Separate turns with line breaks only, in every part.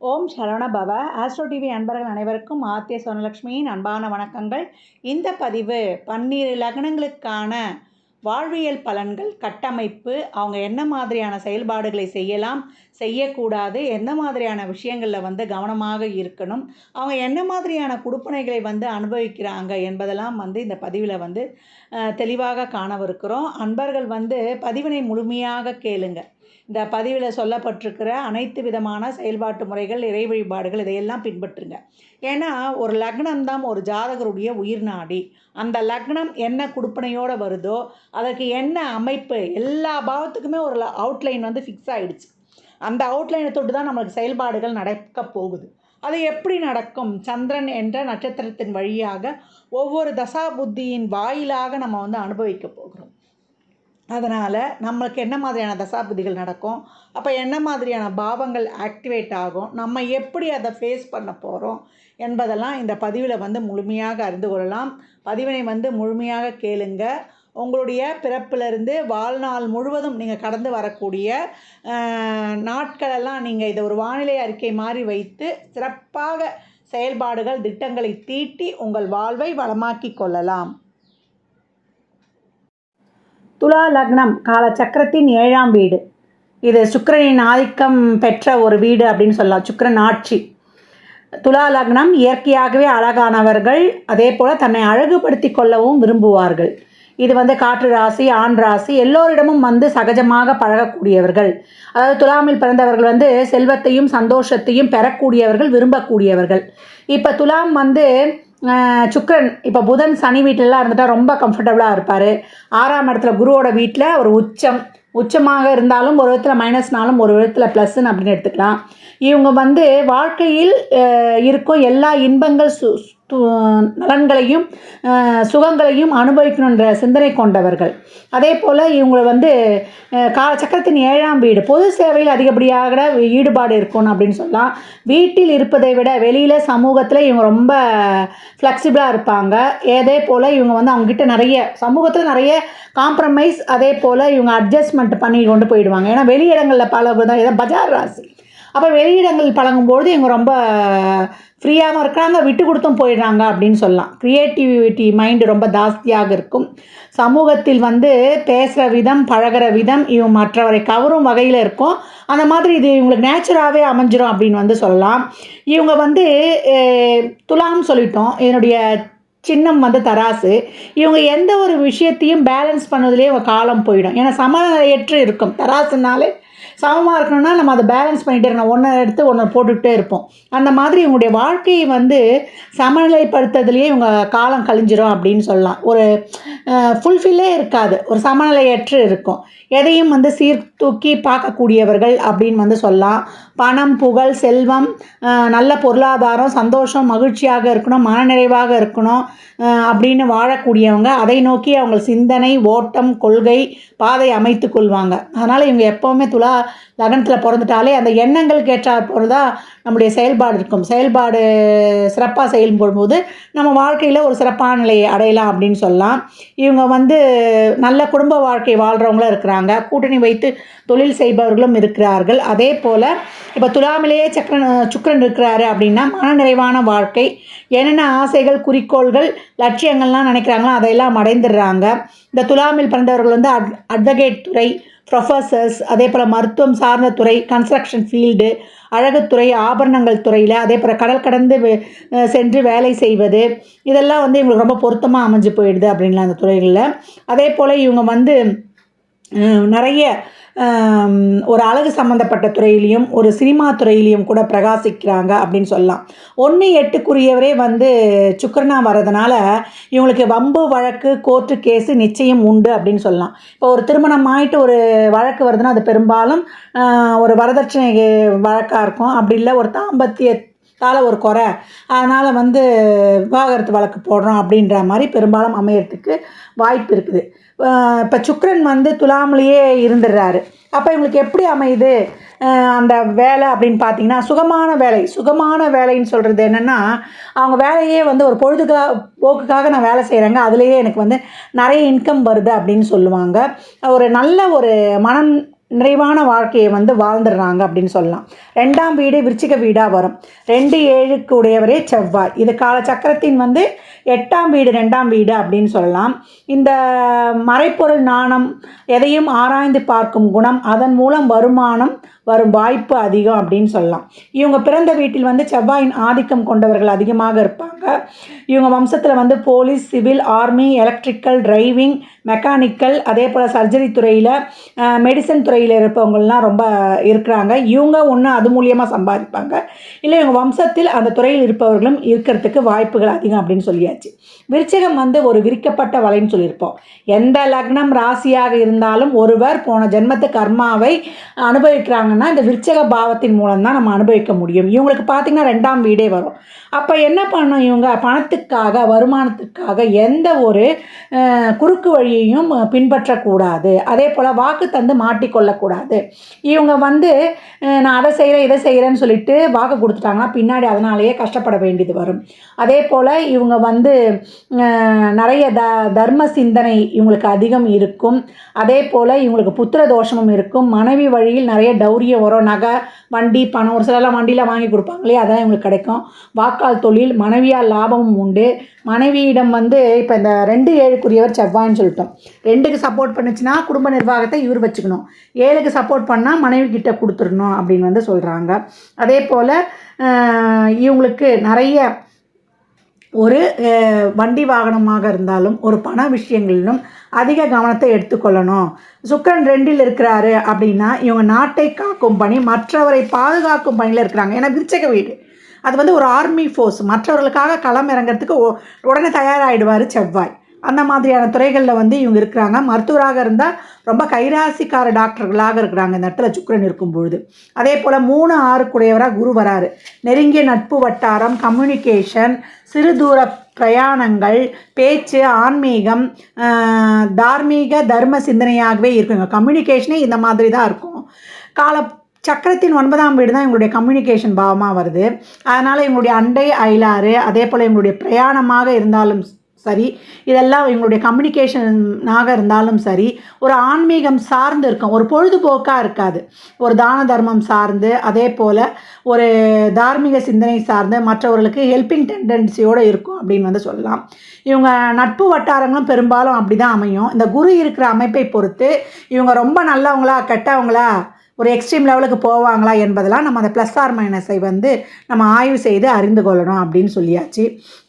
ஓம் சரவண பவ. Astro TV அன்பர்கள் அனைவருக்கும் ஆத்திய சோனலக்ஷ்மியின் அன்பான வணக்கங்கள். இந்த பதிவு 12 லக்னங்களுக்கான வாழ்வியல் பலன்கள், கட்டமைப்பு, அவங்க என்ன மாதிரியான செயல்பாடுகளை செய்யலாம், செய்யக்கூடாது, எந்த மாதிரியான விஷயங்களில் கவனமாக இருக்கணும், அவங்க என்ன மாதிரியான குடுப்பனைகளை அனுபவிக்கிறாங்க என்பதெல்லாம் இந்த பதிவில் தெளிவாக காணவிருக்கிறோம். அன்பர்கள் பதிவினை முழுமையாக கேளுங்க. இந்த பதிவில் சொல்லப்பட்டிருக்கிற அனைத்து விதமான செயல்பாட்டு முறைகள், இறை வழிபாடுகள் இதையெல்லாம் பின்பற்றுங்க. ஏன்னா ஒரு லக்னம் தான் ஒரு ஜாதகருடைய உயிர் நாடி. அந்த லக்னம் என்ன குடுப்பனையோடு வருதோ அதற்கு என்ன அமைப்பு, எல்லா பாவத்துக்குமே ஒரு அவுட்லைன் ஃபிக்ஸ் ஆகிடுச்சு. அந்த அவுட்லைனை தொட்டு தான் நம்மளுக்கு செயல்பாடுகள் நடக்க போகுது. அது எப்படி நடக்கும்? சந்திரன் என்ற நட்சத்திரத்தின் வழியாக ஒவ்வொரு தசா புத்தியின் வாயிலாக நம்ம அனுபவிக்க போகிறோம். அதனால் நம்மளுக்கு என்ன மாதிரியான தசாபுதிகள் நடக்கும், அப்போ என்ன மாதிரியான பாவங்கள் ஆக்டிவேட் ஆகும், நம்ம எப்படி அதை ஃபேஸ் பண்ண போகிறோம் என்பதெல்லாம் இந்த பதிவில் முழுமையாக அறிந்து கொள்ளலாம். பதிவினை முழுமையாக கேளுங்க. உங்களுடைய பிறப்பிலிருந்து வாழ்நாள் முழுவதும் நீங்கள் கடந்து வரக்கூடிய நாட்களெல்லாம் நீங்கள் இதை ஒரு வானிலை அறிக்கை மாதிரி வைத்து சிறப்பாக செயல்பாடுகள், திட்டங்களை தீட்டி உங்கள் வாழ்வை வளமாக்கி கொள்ளலாம். துலா லக்னம் காலச்சக்கரத்தின் 7ஆம் வீடு. இது சுக்கிரனின் ஆதிக்கம் பெற்ற ஒரு வீடு அப்படின்னு சொல்லலாம். சுக்கிரன் ஆட்சி. துலா லக்னம் இயற்கையாகவே அழகானவர்கள், அதே போல் தன்னை அழகுபடுத்தி கொள்ளவும் விரும்புவார்கள். இது காற்று ராசி, ஆண் ராசி, எல்லோரிடமும் சகஜமாக பழகக்கூடியவர்கள். அதாவது துலாமில் பிறந்தவர்கள் செல்வத்தையும் சந்தோஷத்தையும் பெறக்கூடியவர்கள், விரும்பக்கூடியவர்கள். இப்போ துலாம் சுக்கிரன் இப்போ புதன் சனி வீட்டிலலாம் இருந்துட்டால் ரொம்ப கம்ஃபர்டபுளாக இருப்பார். 6ஆம் இடத்துல குருவோட வீட்டில் ஒரு உச்சமாக இருந்தாலும் ஒரு விதத்தில் மைனஸ்னாலும் ஒரு விதத்தில் ப்ளஸ்ன்னு அப்படின்னு எடுத்துக்கலாம். இவங்க வாழ்க்கையில் இருக்கும் எல்லா இன்பங்கள் நலன்களையும் சுகங்களையும் அனுபவிக்கணுன்ற சிந்தனை கொண்டவர்கள். அதே போல் இவங்க காலச்சக்கரத்தின் 7ஆம் வீடு, பொது சேவையில் அதிகப்படியாக ஈடுபாடு இருக்கணும் அப்படின்னு சொல்லலாம். வீட்டில் இருப்பதை விட வெளியில் சமூகத்தில் இவங்க ரொம்ப ஃப்ளெக்சிபிளாக இருப்பாங்க. அதே போல் இவங்க அவங்ககிட்ட நிறைய சமூகத்தில் நிறைய காம்ப்ரமைஸ், அதே போல் இவங்க அட்ஜஸ்ட்மெண்ட் பண்ணி கொண்டு போயிடுவாங்க. ஏன்னா வெளியிடங்களில் பழகுதான் இதை பஜார் ராசி. அப்போ வெளியிடங்கள் பழகும்போது இவங்க ரொம்ப ஃப்ரீயாகவும் இருக்கிறாங்க, விட்டு கொடுத்தும் போயிடுறாங்க அப்படின்னு சொல்லலாம். க்ரியேட்டிவிட்டி மைண்டு ரொம்ப ஜாஸ்தியாக இருக்கும். சமூகத்தில் பேசுகிற விதம், பழகிற விதம் இவங்க மற்றவரை கவரும் வகையில் இருக்கும். அந்த மாதிரி இது இவங்களுக்கு நேச்சுராகவே அமைஞ்சிரும் அப்படின்னு சொல்லலாம். இவங்க துலாம் சொல்லிட்டோம். என்னுடைய சின்னம் தராசு. இவங்க எந்த ஒரு விஷயத்தையும் பேலன்ஸ் பண்ணதுலேயே இவங்க காலம் போயிடும். ஏன்னா சமநிலையற்று இருக்கும். தராசுனாலே சமமாக இருக்கணும்னா நம்ம அதை பேலன்ஸ் பண்ணிகிட்டே இருக்கணும். ஒன்றை எடுத்து ஒன்றை போட்டுக்கிட்டே இருப்போம். அந்த மாதிரி இவங்களுடைய வாழ்க்கையை சமநிலைப்படுத்துறதுலேயே இவங்க காலம் கழிஞ்சிரும் அப்படின்னு சொல்லலாம். ஒரு ஃபுல்ஃபில்லே இருக்காது, ஒரு சமநிலையற்று இருக்கும். எதையும் சீர்தூக்கி பார்க்கக்கூடியவர்கள் அப்படின்னு சொல்லலாம். பணம், புகழ், செல்வம், நல்ல பொருளாதாரம், சந்தோஷம், மகிழ்ச்சியாக இருக்கணும், மனநிறைவாக இருக்கணும் அப்படின்னு வாழக்கூடியவங்க. அதை நோக்கி அவங்க சிந்தனை, ஓட்டம், கொள்கை, பாதை அமைத்து கொள்வாங்க. அதனால் இவங்க எப்போவுமே துலா லக்னத்தில் பிறந்துட்டாலே அந்த எண்ணங்களுக்கு ஏற்றாற் போல் தான் நம்முடைய செயல்பாடு இருக்கும். செயல்பாடு சிறப்பாக செயல்படும்போது நம்ம வாழ்க்கையில் ஒரு சிறப்பான நிலையை அடையலாம் அப்படின்னு சொல்லலாம். இவங்க நல்ல குடும்ப வாழ்க்கை வாழ்கிறவங்களும் இருக்கிறாங்க, கூட்டணி வைத்து தொழில் செய்பவர்களும் இருக்கிறார்கள். அதே போல் இப்போ துலாமிலேயே சுக்கிரன் இருக்கிறாரு அப்படின்னா மனநிறைவான வாழ்க்கை, என்னென்ன ஆசைகள், குறிக்கோள்கள், லட்சியங்கள்லாம் நினைக்கிறாங்களோ அதையெல்லாம் அடைந்துடுறாங்க. இந்த துலாமில் பிறந்தவர்கள் அட்வொகேட் துறை, ப்ரொஃபஸர்ஸ், அதே போல் மருத்துவம் சார்ந்த துறை, கன்ஸ்ட்ரக்ஷன் ஃபீல்டு, அழகுத்துறை, ஆபரணங்கள் துறையில், அதே போல் கடல் கடந்து சென்று வேலை செய்வது, இதெல்லாம் இவங்களுக்கு ரொம்ப பொருத்தமாக அமைஞ்சு போயிடுது அப்படின்லாம் அந்த துறைகளில். அதே போல் இவங்க நிறைய ஒரு அழகு சம்மந்தப்பட்ட துறையிலையும் ஒரு சினிமா துறையிலையும் கூட பிரகாசிக்கிறாங்க அப்படின்னு சொல்லலாம். 1-8க்குரியவரே சுக்கிரனா வர்றதுனால இவங்களுக்கு வம்பு வழக்கு, கோர்ட்டு கேஸு நிச்சயம் உண்டு அப்படின்னு சொல்லலாம். இப்போ ஒரு திருமணம் ஆகிட்டு ஒரு வழக்கு வருதுன்னா அது பெரும்பாலும் ஒரு வரதட்சணை வழக்காக இருக்கும். அப்படி இல்லை ஒரு தாம்பத்தியத்தால் ஒரு குறை, அதனால் விவாகரத்து வழக்கு போடுறோம் அப்படின்ற மாதிரி பெரும்பாலும் அமையறதுக்கு வாய்ப்பு இருக்குது. இப்போ சுக்கிரன் துலாமிலேயே இருந்துடுறாரு. அப்போ இவங்களுக்கு எப்படி அமையுது அந்த வேலை அப்படின்னு பார்த்தீங்கன்னா, சுகமான வேலைன்னு சொல்கிறது என்னென்னா, அவங்க வேலையே ஒரு போக்குக்காக நான் வேலை செய்கிறேங்க, அதுலேயே எனக்கு நிறைய இன்கம் வருது அப்படின்னு சொல்லுவாங்க. ஒரு நல்ல ஒரு மனம் நிறைவான வாழ்க்கையை வந்து வாழ்ந்துடுறாங்க அப்படின்னு சொல்லலாம். 2ஆம் வீடு விருச்சிக வீடாக வரும். 2 7க்கு உடையவரே செவ்வாய். இது காலச்சக்கரத்தின் வந்து 8ஆம் வீடு 2ஆம் வீடு அப்படின்னு சொல்லலாம். இந்த மறைப்பொருள் நாணம், எதையும் ஆராய்ந்து பார்க்கும் குணம், அதன் மூலம் வருமானம் வரும் வாய்ப்பு அதிகம் அப்படின்னு சொல்லலாம். இவங்க பிறந்த வீட்டில் வந்து செவ்வாயின் ஆதிக்கம் கொண்டவர்கள் அதிகமாக இருப்பாங்க. இவங்க வம்சத்தில் வந்து police, civil, army, electrical, driving, mechanical, அதே போல் சர்ஜரி துறையில், மெடிசன் துறையில் இருப்பவங்கள்லாம் ரொம்ப இருக்கிறாங்க. இவங்க ஒன்று அது மூலியமாக சம்பாதிப்பாங்க, இல்லை இவங்க வம்சத்தில் அந்த துறையில் இருப்பவர்களும் இருக்கிறதுக்கு வாய்ப்புகள் அதிகம் அப்படின்னு சொல்லியாச்சு. விருச்சிகம் வந்து ஒரு விரிக்கப்பட்ட வலைன்னு சொல்லியிருப்போம். எந்த லக்னம் ராசியாக இருந்தாலும் ஒருவர் போன ஜென்மத்து கர்மாவை அனுபவிக்கிறாங்கன்னா இந்த விருச்சிக பாவத்தின் மூலம் தான் நம்ம அனுபவிக்க முடியும். இவங்களுக்கு பார்த்திங்கன்னா 2ஆம் வீடே வரும். அப்போ என்ன பண்ணணும், இவங்க பணத்துக்காக, வருமானத்துக்காக எந்த ஒரு குறுக்கு வழியையும் பின்பற்றக்கூடாது. அதே போல் வாக்கு தந்து மாட்டிக்கொள்ளக்கூடாது. இவங்க வந்து நான் அதை செய்கிறேன் இதை செய்கிறேன்னு சொல்லிட்டு வாக்கு கொடுத்துட்டாங்கன்னா பின்னாடி அதனாலேயே கஷ்டப்பட வேண்டியது வரும். அதே போல் இவங்க வந்து நிறைய தர்ம சிந்தனை இவங்களுக்கு அதிகம் இருக்கும். அதே போல் இவங்களுக்கு புத்திர தோஷமும் இருக்கும். மனைவி வழியில் நிறைய டௌரியம் வரும். நகை, வண்டி, பணம், ஒரு சிலர்லாம் வண்டியில் வாங்கி கொடுப்பாங்களே அதெல்லாம் இவங்களுக்கு கிடைக்கும். வாக்கால் தொழில், மனைவியால் லாபமும் உண்டு. மனைவியிடம் வந்து இப்போ இந்த 2 7க்குரியவர் செவ்வாய்ன்னு சொல்லிட்டோம். 2க்கு சப்போர்ட் பண்ணுச்சுன்னா குடும்ப நிர்வாகத்தை இவர் வச்சுக்கணும், 7க்கு சப்போர்ட் பண்ணால் மனைவி கிட்ட கொடுத்துடணும் அப்படின்னு வந்து சொல்கிறாங்க. அதே போல் இவங்களுக்கு நிறைய ஒரு வண்டி வாகனமாக இருந்தாலும் ஒரு பண விஷயங்களிலும் அதிக கவனத்தை எடுத்துக்கொள்ளணும். சுக்கிரன் 2ல் இருக்கிறாரு அப்படின்னா இவங்க நாட்டை காக்கும் பணி, மற்றவரை பாதுகாக்கும் பணியில் இருக்கிறாங்க. ஏன்னா விருச்சிக வீடு அது வந்து ஒரு ஆர்மி ஃபோர்ஸ், மற்றவர்களுக்காக களம் இறங்கிறதுக்கு உடனே தயாராகிடுவார் செவ்வாய். அந்த மாதிரியான துறைகளில் வந்து இவங்க இருக்கிறாங்க. மருத்துவராக இருந்தால் ரொம்ப கைராசிக்கார டாக்டர்களாக இருக்கிறாங்க இந்த இடத்துல சுக்கிரன் இருக்கும்பொழுது. அதே போல் 3 6க்குடையவராக குரு வராரு. நெருங்கிய நட்பு வட்டாரம், கம்யூனிகேஷன், சிறு தூர பிரயாணங்கள், பேச்சு, ஆன்மீகம், தார்மீக தர்ம சிந்தனையாகவே இருக்குங்க. கம்யூனிகேஷனே இந்த மாதிரி தான் இருக்கும். சக்கரத்தின் 9ஆம் வீடு தான் இவங்களுடைய கம்யூனிகேஷன் பாவமாக வருது. அதனால் இவங்களுடைய அண்டை அயலாறு, அதே போல் இவங்களுடைய பிரயாணமாக இருந்தாலும் சரி, இதெல்லாம் இவங்களுடைய கம்யூனிகேஷனாக இருந்தாலும் சரி, ஒரு ஆன்மீகம் சார்ந்து இருக்கும், ஒரு பொழுதுபோக்காக இருக்காது. ஒரு தான தர்மம் சார்ந்து, அதே போல் ஒரு தார்மீக சிந்தனை சார்ந்து மற்றவர்களுக்கு ஹெல்பிங் டெண்டன்சியோடு இருக்கும் அப்படின்னு வந்து சொல்லலாம். இவங்க நட்பு வட்டாரங்களும் பெரும்பாலும் அப்படி தான் அமையும். இந்த குரு இருக்கிற அமைப்பை பொறுத்து இவங்க ரொம்ப நல்லவங்களா கெட்டவங்களா, ஒரு எக்ஸ்ட்ரீம் லெவலுக்கு போவாங்களா என்பதெல்லாம் நம்ம அந்த ப்ளஸ் ஆர் மைனஸை வந்து நம்ம ஆய்வு செய்து அறிந்து கொள்ளணும் அப்படின்னு சொல்லியாச்சு.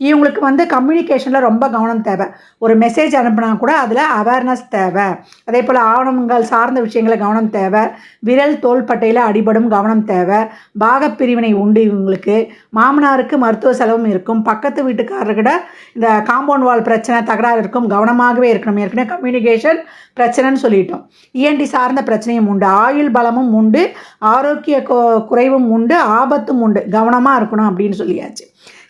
இவங்களுக்கு வந்து கம்யூனிகேஷனில் ரொம்ப கவனம் தேவை. ஒரு மெசேஜ் அனுப்பினா கூட அதில் அவேர்னஸ் தேவை. அதே போல் ஆவணங்கள் சார்ந்த விஷயங்களில் கவனம் தேவை. விரல் தோள்பட்டையில் அடிபடும், கவனம் தேவை. பாகப்பிரிவினை உண்டு இவங்களுக்கு. மாமனாருக்கு மருத்துவ செலவும் இருக்கும். பக்கத்து வீட்டுக்காரர்கிட்ட இந்த காம்பவுண்ட் வால் பிரச்சனை, தகராறு இருக்கும், கவனமாகவே இருக்கணும். ஏற்கனவே கம்யூனிகேஷன் பிரச்சனைன்னு சொல்லிட்டோம். இஎன்டி சார்ந்த பிரச்சனையும் உண்டு. ஆயுள் பலமும் உண்டு, ஆரோக்கிய குறைவும் உண்டு, ஆபத்தும் உண்டு, கவனமாக இருக்கணும் அப்படின்னு சொல்லியாச்சு.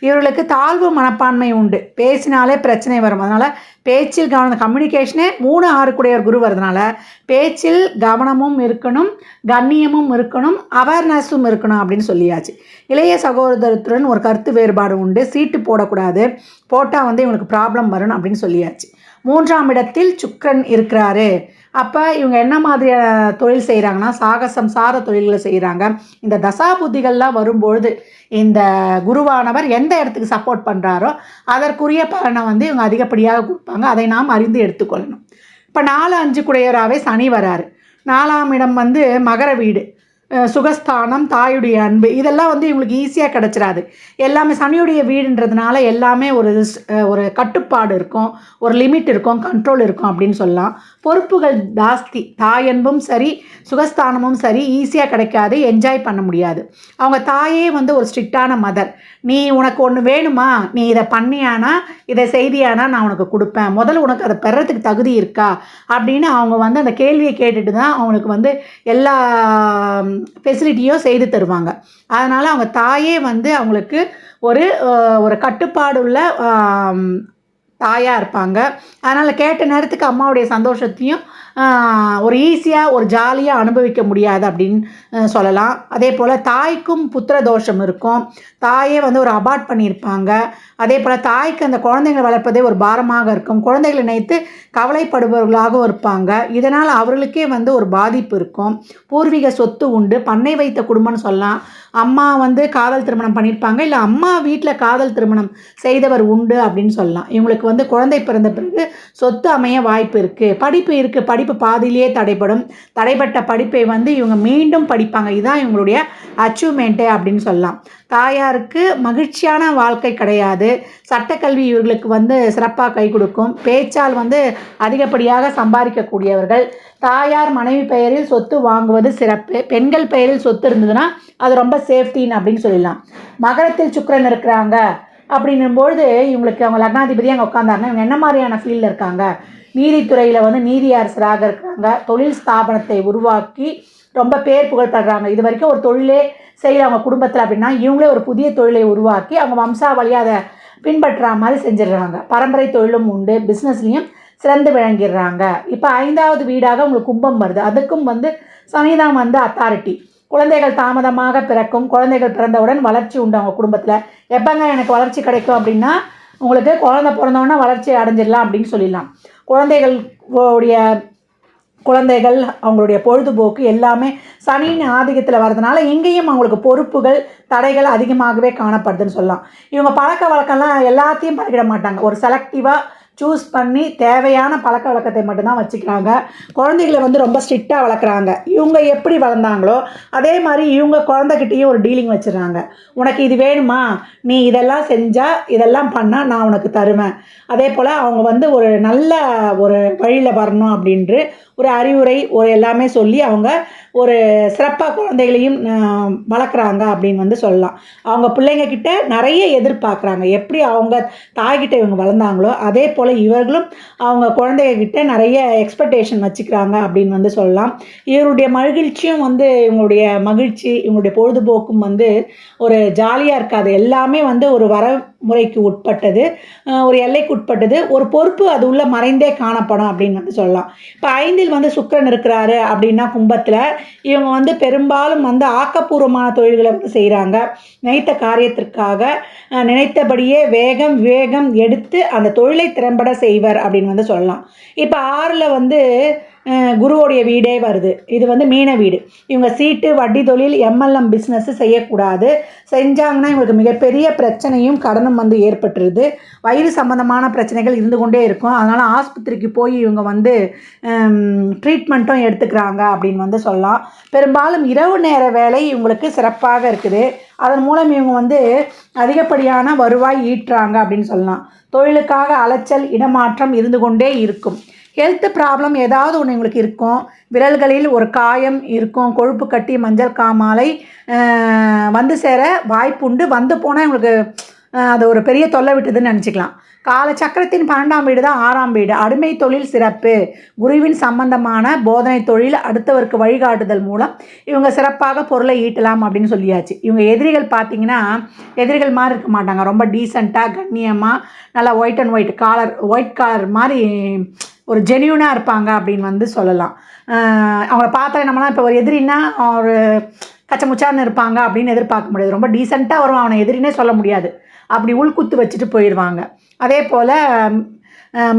இவர்களுக்கு தாழ்வு மனப்பான்மை உண்டு, பேசினாலே பிரச்சனை வரும். அதனால் பேச்சில் கவனம், கம்யூனிகேஷனே 3 6க்குடையவர் குரு வரதுனால பேச்சில் கவனமும் இருக்கணும், கண்ணியமும் இருக்கணும், அவேர்னஸும் இருக்கணும் அப்படின்னு சொல்லியாச்சு. இளைய சகோதரத்துடன் ஒரு கருத்து வேறுபாடு உண்டு, சீட்டு போடக்கூடாது, போட்டால் வந்து இவங்களுக்கு ப்ராப்ளம் வரும் அப்படின்னு சொல்லியாச்சு. 3ஆம் இடத்தில் சுக்கிரன் இருக்கிறாரு. அப்போ இவங்க என்ன மாதிரியான தொழில் செய்கிறாங்கன்னா சாகசம் சார தொழில்களை செய்கிறாங்க. இந்த தசா புத்திகள்லாம் வரும்பொழுது இந்த குருவானவர் எந்த இடத்துக்கு சப்போர்ட் பண்ணுறாரோ அதற்குரிய பலனை வந்து இவங்க அதிகப்படியாக கொடுப்பாங்க. அதை நாம் அறிந்து எடுத்துக்கொள்ளணும். இப்போ 4 5க்குடையவராகவே சனி வராரு. 4ஆம் இடம் வந்து மகர வீடு, சுகஸ்தானம், தாயுடைய அன்பு, இதெல்லாம் வந்து இவங்களுக்கு ஈஸியாக கிடச்சிடாது. எல்லாமே சனியுடைய வீடுன்றதுனால எல்லாமே ஒரு கட்டுப்பாடு இருக்கும், ஒரு லிமிட் இருக்கும், கண்ட்ரோல் இருக்கும் அப்படின்னு சொல்லலாம். பொறுப்புகள் ஜாஸ்தி. தாயன்பும் சரி, சுகஸ்தானமும் சரி ஈஸியாக கிடைக்காது, என்ஜாய் பண்ண முடியாது. அவங்க தாயே வந்து ஒரு ஸ்ட்ரிக்டான மதர். நீ உனக்கு ஒன்று வேணுமா, நீ இதை பண்ணியானா, இதை செய்தியானா நான் உனக்கு கொடுப்பேன், முதல்ல உனக்கு அதை பெறத்துக்கு தகுதி இருக்கா அப்படின்னு அவங்க வந்து அந்த கேள்வியை கேட்டுட்டு தான் அவங்களுக்கு வந்து எல்லா ஃபெசிலிட்டியும் செய்து தருவாங்க. அதனால் அவங்க தாயே வந்து அவங்களுக்கு ஒரு கட்டுப்பாடுள்ள தாயாக இருப்பாங்க. அதனால் கேட்ட நேரத்துக்கு அம்மாவுடைய சந்தோஷத்தையும் ஒரு ஈஸியாக ஒரு ஜாலியாக அனுபவிக்க முடியாது அப்படின்னு சொல்லலாம். அதே போல் தாய்க்கும் புத்திர தோஷம் இருக்கும். தாயே வந்து ஒரு அபார்ட் பண்ணியிருப்பாங்க. அதே போல் தாய்க்கு அந்த குழந்தைங்களை வளர்ப்பதே ஒரு பாரமாக இருக்கும். குழந்தைகளை நினைத்து கவலைப்படுபவர்களாகவும் இருப்பாங்க. இதனால் அவர்களுக்கே வந்து ஒரு பாதிப்பு இருக்கும். பூர்வீக சொத்து உண்டு. பண்ணை வைத்த குடும்பம்னு சொல்லலாம். அம்மா வந்து காதல் திருமணம் பண்ணியிருப்பாங்க, இல்லை அம்மா வீட்டில் காதல் திருமணம் செய்தவர் உண்டு அப்படின்னு சொல்லலாம். இவங்களுக்கு வந்து குழந்தை பிறந்த பிறகு சொத்து அமைய வாய்ப்பு இருக்குது. படிப்பு இருக்குது, படிப்பு பாதியிலேயே தடைப்படும். தடைப்பட்ட படிப்பை வந்து இவங்க மீண்டும் படிப்பாங்க. இதுதான் இவங்களுடைய அச்சீவ்மெண்ட்டு அப்படின்னு சொல்லலாம். தாயாருக்கு மகிழ்ச்சியான வாழ்க்கை கிடையாது. சட்டக்கல்வி இவர்களுக்கு வந்து சிறப்பாக கை கொடுக்கும். பேச்சால் வந்து அதிகப்படியாக சம்பாதிக்கக்கூடியவர்கள். தாயார் மனைவி பெயரில் சொத்து வாங்குவது சிறப்பு. பெண்கள் பெயரில் சொத்து இருந்ததுன்னா அது ரொம்ப சேஃப்டின்னு அப்படின்னு சொல்லலாம். மகரத்தில் சுக்கிரன் இருக்கிறாங்க அப்படின்னும்பொழுது இவங்களுக்கு அவங்க லக்னாதிபதி அங்கே உட்காந்தாருன்னா இவங்க என்ன மாதிரியான ஃபீல்டில் இருக்காங்க? நீதித்துறையில் வந்து நீதி அரசராக இருக்கிறாங்க. தொழில் ஸ்தாபனத்தை உருவாக்கி ரொம்ப பேர் புகழ்படுறாங்க. இது வரைக்கும் ஒரு தொழிலே செய்யல அவங்க குடும்பத்தில் அப்படின்னா இவங்களே ஒரு புதிய தொழிலை உருவாக்கி அவங்க வம்சாவளியாக அதை பின்பற்றுற மாதிரி செஞ்சிடுறாங்க. பரம்பரை தொழிலும் உண்டு. பிஸ்னஸ்லேயும் சிறந்து விளங்கிடுறாங்க. இப்போ 5வது வீடாக உங்களுக்கு கும்பம் வருது. அதுக்கும் வந்து சனிதான் வந்து அத்தாரிட்டி. குழந்தைகள் தாமதமாக பிறக்கும். குழந்தைகள் பிறந்தவுடன் வளர்ச்சி உண்டு அவங்க குடும்பத்தில். எப்போங்க எனக்கு வளர்ச்சி கிடைக்கும் அப்படின்னா உங்களுக்கு குழந்தை பிறந்தவுடனே வளர்ச்சி அடைஞ்சிடலாம் அப்படின்னு சொல்லிடலாம். குழந்தைகள் அவங்களுடைய பொழுதுபோக்கு எல்லாமே சனியின் ஆதிக்கத்தில் வர்றதுனால இங்கேயும் அவங்களுக்கு பொறுப்புகள் தடைகள் அதிகமாகவே காணப்படுதுன்னு சொல்லலாம். இவங்க பழக்க வழக்கம்லாம் எல்லாத்தையும் பழகிட மாட்டாங்க. ஒரு செலக்டிவாக சூஸ் பண்ணி தேவையான பழக்க வழக்கத்தை மட்டும்தான் வச்சுக்கிறாங்க. குழந்தைகளை வந்து ரொம்ப ஸ்ட்ரிக்டாக வளர்க்குறாங்க. இவங்க எப்படி வளர்ந்தாங்களோ அதே மாதிரி இவங்க குழந்தைகிட்டையும் ஒரு டீலிங் வச்சுருக்காங்க. உனக்கு இது வேணுமா, நீ இதெல்லாம் செஞ்சால் இதெல்லாம் பண்ணால் நான் உனக்கு தருவேன். அதே போல் அவங்க வந்து ஒரு நல்ல ஒரு வழியில் வரணும் அப்படின்று ஒரு அறிவுரை ஒரு எல்லாமே சொல்லி அவங்க ஒரு சிறப்பாக குழந்தைகளையும் வளர்க்குறாங்க அப்படின்னு வந்து சொல்லலாம். அவங்க பிள்ளைங்கக்கிட்ட நிறைய எதிர்பார்க்குறாங்க. எப்படி அவங்க தாய்கிட்ட இவங்க வளர்ந்தாங்களோ அதே போல் இவர்களும் அவங்க குழந்தைகிட்ட நிறைய எக்ஸ்பெக்டேஷன் வச்சுக்கிறாங்க அப்படின்னு வந்து சொல்லலாம். இவருடைய மகிழ்ச்சியும் வந்து இவங்களுடைய மகிழ்ச்சி இவங்களுடைய பொழுதுபோக்கும் வந்து ஒரு ஜாலியாக இருக்காது. எல்லாமே வந்து ஒரு வரமுறைக்கு உட்பட்டது, ஒரு எல்லைக்கு உட்பட்டது. ஒரு பொறுப்பு அது உள்ள மறைந்தே காணப்படும் அப்படின்னு வந்து சொல்லலாம். இப்போ 5ல் வந்து சுக்கிரன் இருக்கிறாரு அப்படின்னா கும்பத்தில் இவங்க வந்து பெரும்பாலும் வந்து ஆக்கப்பூர்வமான தொழில்களை வந்து செய்கிறாங்க. நினைத்த காரியத்திற்காக நினைத்தபடியே விவேகம் எடுத்து அந்த தொழிலை திறம்பட செய்வர் அப்படின்னு வந்து சொல்லலாம். இப்போ 6ல் வந்து குருவோடைய வீடே வருது. இது வந்து மீன வீடு. இவங்க சீட்டு வட்டி தொழில் எம்எல்எம் பிஸ்னஸ் செய்யக்கூடாது. செஞ்சாங்கன்னா இவங்களுக்கு மிகப்பெரிய பிரச்சனையும் கடனும் வந்து ஏற்பட்டுருது. வயிறு சம்பந்தமான பிரச்சனைகள் இருந்து கொண்டே இருக்கும். அதனால் ஆஸ்பத்திரிக்கு போய் இவங்க வந்து ட்ரீட்மெண்ட்டும் எடுத்துக்கிறாங்க அப்படின்னு வந்து சொல்லலாம். பெரும்பாலும் இரவு நேர வேலை இவங்களுக்கு சிறப்பாக இருக்குது. அதன் மூலம் இவங்க வந்து அதிகப்படியான வருவாய் ஈட்டுறாங்க அப்படின்னு சொல்லலாம். தொழிலுக்காக அலைச்சல் இடமாற்றம் இருந்து கொண்டே இருக்கும். ஹெல்த் ப்ராப்ளம் ஏதாவது ஒன்று இவங்களுக்கு இருக்கும். விரல்களில் ஒரு காயம் இருக்கும். கொழுப்பு கட்டி மஞ்சள் காமாலை வந்து சேர வாய்ப்புண்டு. வந்து போனால் இவங்களுக்கு அது ஒரு பெரிய தொல்லை விட்டுதுன்னு நினச்சிக்கலாம். காலச்சக்கரத்தின் 12ஆம் வீடு தான் 6ஆம் வீடு. அடிமை தொழில் சிறப்பு. குருவின் சம்பந்தமான போதனை தொழில் அடுத்தவருக்கு வழிகாட்டுதல் மூலம் இவங்க சிறப்பாக பொருளை ஈட்டலாம் அப்படின்னு சொல்லியாச்சு. இவங்க எதிரிகள் பார்த்திங்கன்னா எதிரிகள் மாதிரி இருக்க மாட்டாங்க. ரொம்ப டீசெண்டாக கண்ணியமாக நல்லா ஒயிட் அண்ட் ஒயிட் காலர் மாதிரி ஒரு ஜென்யூனாக இருப்பாங்க அப்படின்னு வந்து சொல்லலாம். அவங்கள பார்த்தா நம்மளாம் இப்போ ஒரு எதிரின்னா ஒரு கச்சமுச்சான்னு இருப்பாங்க அப்படின்னு எதிர்பார்க்க முடியாது. ரொம்ப டீசெண்டாக வருவான். அவனை எதிரினே சொல்ல முடியாது. அப்படி உள்குத்து வச்சுட்டு போயிடுவாங்க. அதே போல்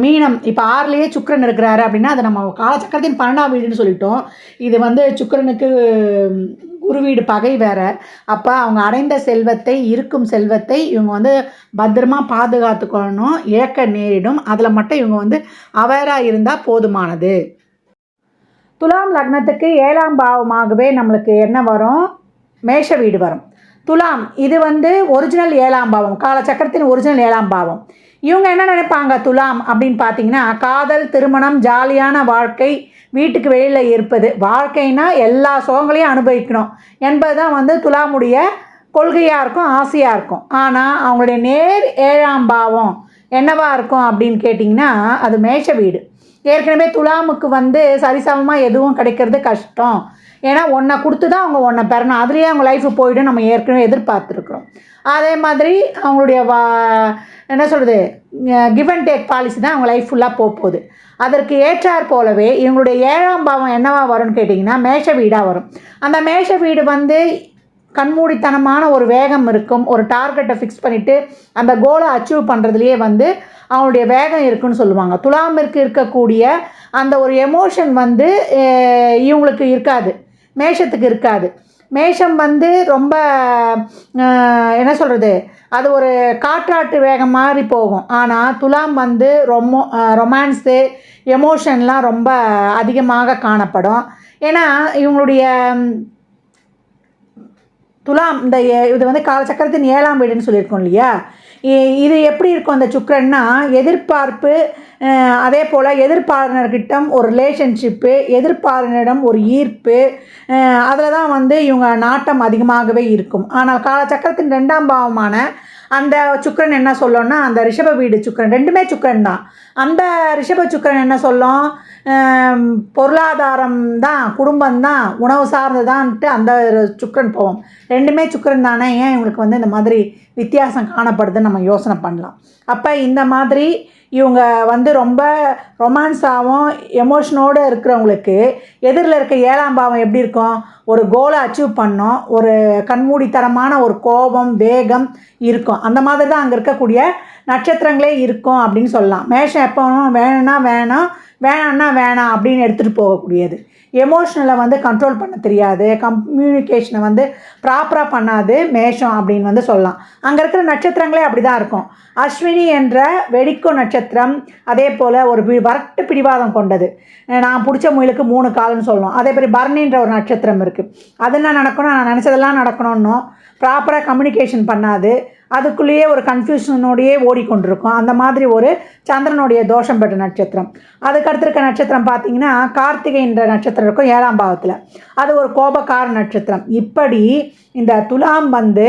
மீனம் இப்போ 6லேயே சுக்கிரன் இருக்கிறாரு அப்படின்னா அது நம்ம காலச்சக்கரத்தின் 12ஆம் வீடுன்னு சொல்லிட்டோம். இது வந்து சுக்கிரனுக்கு குரு வீடு பகை வேற. அப்போ அவங்க அடைந்த செல்வத்தை இருக்கும் செல்வத்தை இவங்க வந்து பத்திரமா பாதுகாத்துக்கொள்ளணும். இழக்க நேரிடும். அதில் மட்டும் இவங்க வந்து அவேராக இருந்தால் போதுமானது. துலாம் லக்னத்துக்கு 7ஆம் பாவமாகவே நம்மளுக்கு என்ன வரும்? மேஷ வீடு வரும். துலாம் இது வந்து ஒரிஜினல் 7ஆம் பாவம். காலச்சக்கரத்தின் ஒரிஜினல் 7ஆம் பாவம். இவங்க என்ன நினைப்பாங்க துலாம் அப்படின்னு பார்த்தீங்கன்னா காதல் திருமணம் ஜாலியான வாழ்க்கை வீட்டுக்கு வெளியில் இருப்பது. வாழ்க்கைனா எல்லா சுகங்களையும் அனுபவிக்கணும் என்பது தான் வந்து துலாமுடைய கொள்கையாக இருக்கும், ஆசையாக இருக்கும். ஆனால் அவங்களுடைய நேர் 7ஆம் பாவம் என்னவாக இருக்கும் அப்படின்னு கேட்டிங்கன்னா அது மேஷ வீடு. ஏற்கனவே துலாமுக்கு வந்து சரிசமமாக எதுவும் கிடைக்கிறது கஷ்டம். ஏன்னா ஒன்றை கொடுத்து தான் அவங்க ஒன்றை பெறணும், அதுலேயே அவங்க லைஃபு போய்டும் நம்ம ஏற்கனவே எதிர்பார்த்துருக்குறோம். அதே மாதிரி அவங்களுடைய என்ன சொல்கிறது, கிவ் அண்ட் டேக் பாலிசி தான் அவங்க லைஃப் ஃபுல்லாக போகுது. அதற்கு ஏற்றாற் போலவே இவங்களுடைய 7ஆம் பாவம் என்னவா வரும்னு கேட்டிங்கன்னா மேஷ வீடாக வரும். அந்த மேஷ வீடு வந்து கண்மூடித்தனமான ஒரு வேகம் இருக்கும். ஒரு டார்கெட்டை ஃபிக்ஸ் பண்ணிவிட்டு அந்த கோலை அச்சீவ் பண்ணுறதுலையே வந்து அவங்களுடைய வேகம் இருக்குதுன்னு சொல்லுவாங்க. துலாமிற்கு இருக்கக்கூடிய அந்த ஒரு எமோஷன் வந்து இவங்களுக்கு இருக்காது, மேஷத்துக்கு இருக்காது. மேஷம் வந்து ரொம்ப என்ன சொல்கிறது, அது ஒரு காற்றாட்டு வேகம் மாதிரி போகும். ஆனால் துலாம் வந்து ரொமான்ஸு எமோஷன்லாம் ரொம்ப அதிகமாக காணப்படும். ஏன்னா இவங்களுடைய துலாம் இது வந்து காலச்சக்கரத்தின் 7ஆம் வீடுன்னு சொல்லியிருக்கோம் இல்லையா. இது எப்படி இருக்கும் அந்த சுக்கிரன்னா, எதிர்பார்ப்பு, அதே போல் எதிர்பார்னர்கிட்ட ஒரு ரிலேஷன்ஷிப்பு, எதிர்பார்னரிடம் ஒரு ஈர்ப்பு, அதில் தான் வந்து இவங்க நாட்டம் அதிகமாகவே இருக்கும். ஆனால் காலச்சக்கரத்தின் 2ஆம் பாவமான அந்த சுக்கிரன் என்ன சொல்லணும்னா, அந்த ரிஷப வீடு சுக்கிரன், ரெண்டுமே சுக்கிரன் தான். அந்த ரிஷப சுக்கிரன் என்ன சொல்லும், பொருளாதாரம் தான், குடும்பம் தான், உணவு சார்ந்ததான்ட்டு அந்த சுக்கிரன் போவோம். ரெண்டுமே சுக்கிரன் தானே, ஏன் இவங்களுக்கு வந்து இந்த மாதிரி வித்தியாசம் காணப்படுதுன்னு நம்ம யோசனை பண்ணலாம். அப்போ இந்த மாதிரி இவங்க வந்து ரொம்ப ரொமான்ஸாகவும் எமோஷனோடு இருக்கிறவங்களுக்கு எதிரில் இருக்க 7ஆம் பாவம் எப்படி இருக்கும், ஒரு கோலை அச்சீவ் பண்ணோம், ஒரு கண்மூடித்தனமான ஒரு கோபம் வேகம் இருக்கும். அந்த மாதிரி தான் அங்கே இருக்கக்கூடிய நட்சத்திரங்களே இருக்கும் அப்படின்னு சொல்லலாம். மேஷம் எப்போ வேணும்னா வேணாம், வேணான்னா வேணாம் அப்படின்னு எடுத்துகிட்டு போகக்கூடியது. எமோஷனலை வந்து கண்ட்ரோல் பண்ண தெரியாது, கம்யூனிகேஷனை வந்து ப்ராப்பராக பண்ணாது மேஷம் அப்படின்னு வந்து சொல்லலாம். அங்கே இருக்கிற நட்சத்திரங்களே அப்படி தான் இருக்கும். அஸ்வினி என்ற வெடிக்கோ நட்சத்திரம் அதே போல் ஒரு வரட்டு பிடிவாதம் கொண்டது. நான் பிடிச்ச முயலுக்கு 3 கால்னு சொல்லணும். அதே மாதிரி பரணின்ற ஒரு நட்சத்திரம் இருக்குது. அதெல்லாம் நடக்கணும், நான் நினச்சதெல்லாம் நடக்கணும்னு ப்ராப்பராக கம்யூனிகேஷன் பண்ணாது, அதுக்குள்ளேயே ஒரு கன்ஃபியூஷனோடையே ஓடிக்கொண்டிருக்கும். அந்த மாதிரி ஒரு சந்திரனுடைய தோஷம் பெற்ற நட்சத்திரம். அதுக்கடுத்து இருக்க நட்சத்திரம் பார்த்திங்கன்னா கார்த்திகை என்ற நட்சத்திரம் இருக்கும் 7ஆம் பாவத்தில். அது ஒரு கோபக்கார நட்சத்திரம். இப்படி இந்த துலாம் வந்து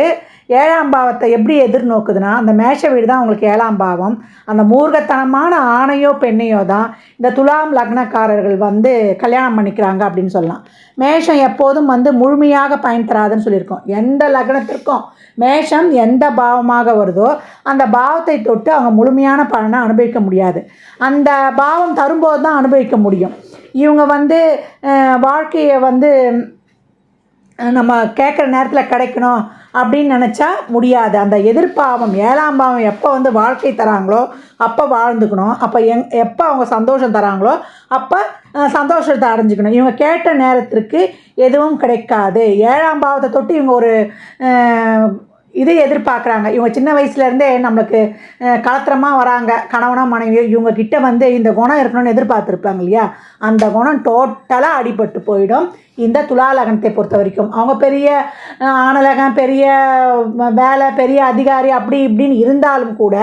7ஆம் பாவத்தை எப்படி எதிர்நோக்குதுன்னா, அந்த மேஷ வீடு தான் உங்களுக்கு 7ஆம் பாவம். அந்த மூர்க்கத்தனமான ஆணையோ பெண்ணையோ தான் இந்த துலாம் லக்னக்காரர்கள் வந்து கல்யாணம் பண்ணிக்கிறாங்க அப்படின்னு சொல்லலாம். மேஷம் எப்போதும் வந்து முழுமையாக பயன் தராதுன்னு சொல்லியிருக்கோம். எந்த லக்னத்திற்கும் மேஷம் எந்த பாவமாக வருதோ அந்த பாவத்தை தொட்டு அவங்க முழுமையான பலனை அனுபவிக்க முடியாது. அந்த பாவம் தரும்போது தான் அனுபவிக்க முடியும். இவங்க வந்து வாழ்க்கையை வந்து நம்ம கேட்குற நேரத்தில் கிடைக்கணும் அப்படின்னு நினச்சா முடியாது. அந்த எதிர்பாவம் 7ஆம் பாவம் எப்போ வந்து வாழ்க்கை தராங்களோ அப்போ வாழ்ந்துக்கணும். அப்போ எப்போ அவங்க சந்தோஷம் தராங்களோ அப்போ சந்தோஷத்தை அடைஞ்சிக்கணும். இவங்க கேட்ட நேரத்திற்கு எதுவும் கிடைக்காது. 7ஆம் பாவத்தை தொட்டு இவங்க ஒரு இது எதிர்பார்க்குறாங்க. இவங்க சின்ன வயசுலேருந்தே நம்மளுக்கு கலத்திரமாக வராங்க, கணவனோ மனைவியோ, இவங்கக்கிட்ட வந்து இந்த குணம் இருக்கணும்னு எதிர்பார்த்துருப்பாங்க இல்லையா. அந்த குணம் டோட்டலாக அடிபட்டு போயிடும் இந்த துலா லக்னத்தை பொறுத்த வரைக்கும். அவங்க பெரிய ஆணலகம், பெரிய வேலை, பெரிய அதிகாரி அப்படி இப்படின்னு இருந்தாலும் கூட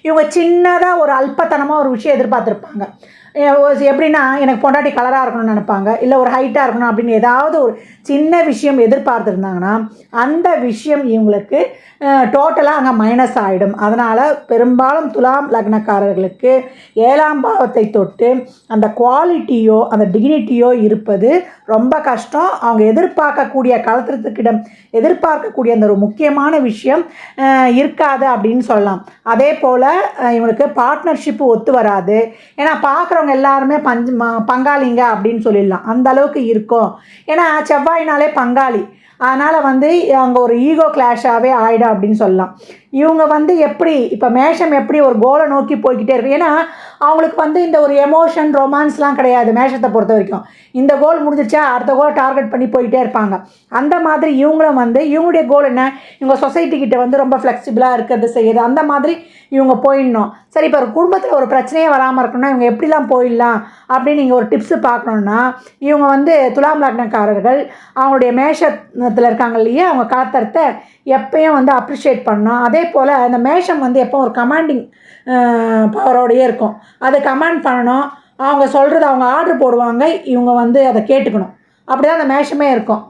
இவங்க சின்னதாக ஒரு அல்பத்தனமாக ஒரு விஷயம் எதிர்பார்த்துருப்பாங்க. எப்படின்னா, எனக்கு பொண்டாட்டி கலராக இருக்கணும்னு நினைப்பாங்க, இல்லை ஒரு ஹைட்டாக இருக்கணும் அப்படின்னு ஏதாவது ஒரு சின்ன விஷயம் எதிர்பார்த்துருந்தாங்கன்னா அந்த விஷயம் இவங்களுக்கு டோட்டலாக அங்கே மைனஸ் ஆகிடும். அதனால் பெரும்பாலும் துலாம் லக்னக்காரர்களுக்கு 7ஆம் பாவத்தை தொட்டு அந்த குவாலிட்டியோ அந்த டிக்னிட்டியோ இருப்பது ரொம்ப கஷ்டம். அவங்க எதிர்பார்க்கக்கூடிய கலத்திரத்துக்கிடம் எதிர்பார்க்கக்கூடிய அந்த ஒரு முக்கியமான விஷயம் இருக்காது அப்படின்னு சொல்லலாம். அதே போல் இவங்களுக்கு பார்ட்னர்ஷிப்பு ஒத்து வராது. ஏன்னா பார்க்குறவங்க எல்லாருமே பங்காளிங்க அப்படின்னு சொல்லிடலாம், அந்த அளவுக்கு இருக்கும். ஏன்னா செவ்வாயினாலே பங்காளி, அதனால் வந்து அங்கே ஒரு ஈகோ கிளாஷாகவே ஆகிடும் அப்படின்னு சொல்லலாம். இவங்க வந்து எப்படி இப்போ மேஷம் எப்படி ஒரு கோலை நோக்கி போய்கிட்டே இருக்கு. ஏன்னா அவங்களுக்கு வந்து இந்த ஒரு எமோஷன் ரொமான்ஸ்லாம் கிடையாது மேஷத்தை பொறுத்த வரைக்கும். இந்த கோல் முடிஞ்சிச்சா அடுத்த கோல் டார்கெட் பண்ணி போய்கிட்டே இருப்பாங்க. அந்த மாதிரி இவங்களும் வந்து இவங்களுடைய கோல் என்ன, இவங்க சொசைட்டிக்கிட்ட வந்து ரொம்ப ஃப்ளெக்சிபிளாக இருக்கிறது செய்யுது, அந்த மாதிரி இவங்க போயிடணும். சரி, இப்போ ஒரு குடும்பத்தில் ஒரு பிரச்சனையே வராமல் இருக்கணும்னா இவங்க எப்படிலாம் போயிடலாம் அப்படின்னு நீங்கள் ஒரு டிப்ஸு பார்க்கணுன்னா, இவங்க வந்து துலாம் லக்னக்காரர்கள் அவங்களுடைய மேஷத்தில் இருக்காங்க இல்லையா, அவங்க கலத்தரத்தை எப்பயும் வந்து அப்ரிஷியேட் பண்ணணும். அதே போல் அந்த மேஷம் வந்து எப்போ ஒரு கமாண்டிங் பவரோடையே இருக்கும். அதை கமாண்ட் பண்ணணும். அவங்க சொல்கிறது அவங்க ஆர்டர் போடுவாங்க, இவங்க வந்து அதை கேட்டுக்கணும். அப்படி தான் அந்த மேஷமே இருக்கும்.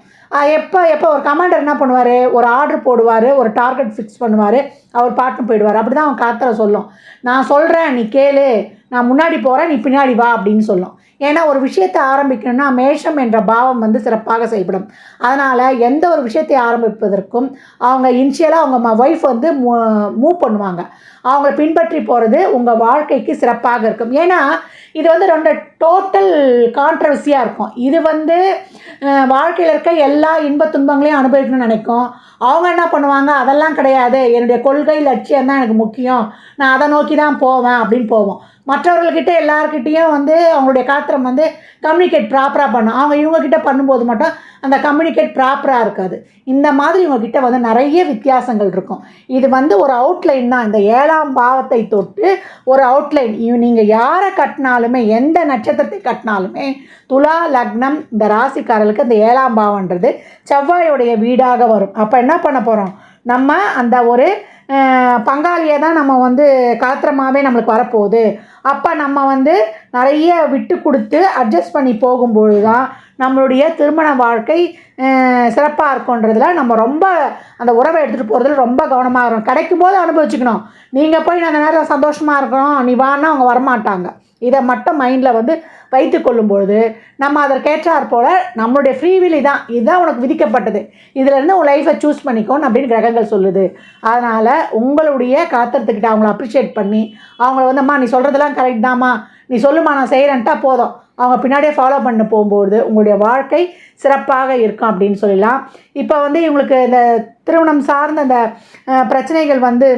எப்போ ஒரு கமாண்டர் என்ன பண்ணுவார், ஒரு ஆர்டர் போடுவார், ஒரு டார்கெட் ஃபிக்ஸ் பண்ணுவார், அவர் பாட்டுன்னு போயிடுவார். அப்படி தான் அவன் காத்தரை சொல்லும், நான் சொல்கிறேன் நீ கேளு, நான் முன்னாடி போகிறேன் நீ பின்னாடி வா அப்படின்னு சொல்லும். ஏன்னா ஒரு விஷயத்தை ஆரம்பிக்கணும்னா மேஷம் என்ற பாவம் வந்து சிறப்பாக செயல்படும். அதனால் எந்த ஒரு விஷயத்தை ஆரம்பிப்பதற்கும் அவங்க இனிஷியலாக அவங்க ஒய்ஃப் வந்து மூவ் பண்ணுவாங்க. அவங்கள பின்பற்றி போகிறது உங்கள் வாழ்க்கைக்கு சிறப்பாக இருக்கும். ஏன்னா இது வந்து ரெண்டு டோட்டல் கான்ட்ரவர்சியாக இருக்கும். இது வந்து வாழ்க்கையில் இருக்க எல்லா இன்ப துன்பங்களையும் அனுபவிக்கணும்னு நினைக்கும். அவங்க என்ன பண்ணுவாங்க, அதெல்லாம் கிடையாது, என்னுடைய கொள்கை லட்சியம் தான் எனக்கு முக்கியம், நான் அதை நோக்கி தான் போவேன் அப்படின்னு போவோம். மற்றவர்கள்கிட்ட எல்லாருக்கிட்டேயும் வந்து அவங்களுடைய காத்திரம் வந்து கம்யூனிகேட் ப்ராப்பராக பண்ணும். அவங்க இவங்கக்கிட்ட பண்ணும்போது மட்டும் அந்த கம்யூனிகேட் ப்ராப்பராக இருக்காது. இந்த மாதிரி இவங்கக்கிட்ட வந்து நிறைய வித்தியாசங்கள் இருக்கும். இது வந்து ஒரு அவுட்லைன் தான். இந்த 7ஆம் பாவத்தை தொட்டு ஒரு அவுட்லைன். நீங்கள் யாரை கட்டினாலுமே, எந்த நட்சத்திரத்தை கட்டினாலுமே, துலா லக்னம் இந்த ராசிக்காரர்களுக்கு இந்த 7ஆம் பாவன்றது செவ்வாயோடைய வீடாக வரும். அப்போ என்ன பண்ண போகிறோம், நம்ம அந்த ஒரு பங்காளியை தான் நம்ம வந்து காத்திரமாகவே நம்மளுக்கு வரப்போகுது. அப்போ நம்ம வந்து நிறைய விட்டு கொடுத்து அட்ஜஸ்ட் பண்ணி போகும்பொழுது தான் நம்மளுடைய திருமண வாழ்க்கை சிறப்பாக இருக்குன்றதுல நம்ம ரொம்ப அந்த உறவை எடுத்துகிட்டு போகிறதுல ரொம்ப கவனமாக இருக்கணும். கிடைக்கும் போது அனுபவிச்சுக்கணும். நீங்கள் போய் அந்த நேரம் சந்தோஷமாக இருக்கணும் நீ வான்னா அவங்க வரமாட்டாங்க. இதை மட்டும் மைண்டில் வந்து வைத்து கொள்ளும்பொழுது நம்ம அதற்கேற்றாற் போல் நம்மளுடைய ஃப்ரீவில் இதுதான் உனக்கு விதிக்கப்பட்டது, இதிலேருந்து உன் லைஃப்பை சூஸ் பண்ணிக்கோன்னு அப்படின்னு கிரகங்கள் சொல்லுது. அதனால் உங்களுடைய காத்திரத்துக்கிட்ட அவங்கள அப்ரிஷியேட் பண்ணி அவங்கள வந்து அம்மா நீ சொல்கிறதெல்லாம் கரெக்ட் தாம்மா, நீ சொல்லுமா நான் செய்கிறேன்ட்டா போதும், அவங்க பின்னாடியே ஃபாலோ பண்ண போகும்போது உங்களுடைய வாழ்க்கை சிறப்பாக இருக்கும் அப்படின்னு சொல்லலாம். இப்போ வந்து இவங்களுக்கு இந்த திருமணம் சார்ந்த அந்த பிரச்சனைகள் வந்து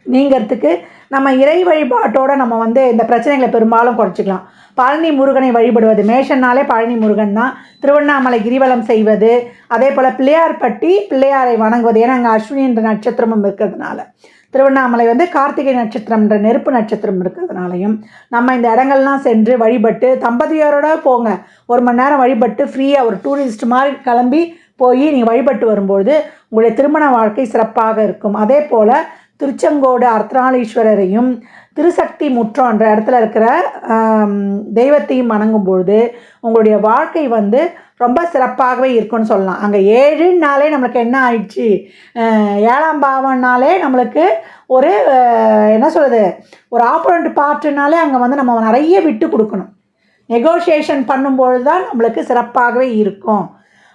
நீங்கிறதுக்கு நம்ம இறை வழிபாட்டோடு நம்ம வந்து இந்த பிரச்சனைகளை பெரும்பாலும் குறைச்சிக்கலாம். பழனி முருகனை வழிபடுவது, மேஷன்னாலே பழனி முருகன் தான். திருவண்ணாமலை கிரிவலம் செய்வது, அதே போல் பிள்ளையார்பட்டி பிள்ளையாரை வணங்குவது. ஏன்னா அங்கே அஸ்வினி என்ற நட்சத்திரமும் இருக்கிறதுனால, திருவண்ணாமலை வந்து கார்த்திகை நட்சத்திரம்ன்ற நெருப்பு நட்சத்திரம் இருக்கிறதுனாலையும் நம்ம இந்த இடங்கள்லாம் சென்று வழிபட்டு தம்பதியாரோட போங்க. 1 மணி நேரம் வழிபட்டு ஃப்ரீயாக ஒரு டூரிஸ்ட் மாதிரி கிளம்பி போய் நீங்கள் வழிபட்டு வரும்பொழுது உங்களுடைய திருமண வாழ்க்கை சிறப்பாக இருக்கும். அதே போல் திருச்செங்கோடு அர்த்தநாளீஸ்வரரையும் திருசக்தி முற்றம் என்ற இடத்துல இருக்கிற தெய்வத்தையும் வணங்கும்பொழுது உங்களுடைய வாழ்க்கை வந்து ரொம்ப சிறப்பாகவே இருக்குன்னு சொல்லலாம். அங்கே 7னாலே நம்மளுக்கு என்ன ஆயிடுச்சு, 7ஆம் பாவம்னாலே நம்மளுக்கு ஒரு என்ன சொல்கிறது, ஒரு ஆப்போனண்ட் பார்ட்டுனாலே அங்கே வந்து நம்ம நிறைய விட்டு கொடுக்கணும். நெகோஷியேஷன் பண்ணும்பொழுது தான் நம்மளுக்கு சிறப்பாகவே இருக்கும்.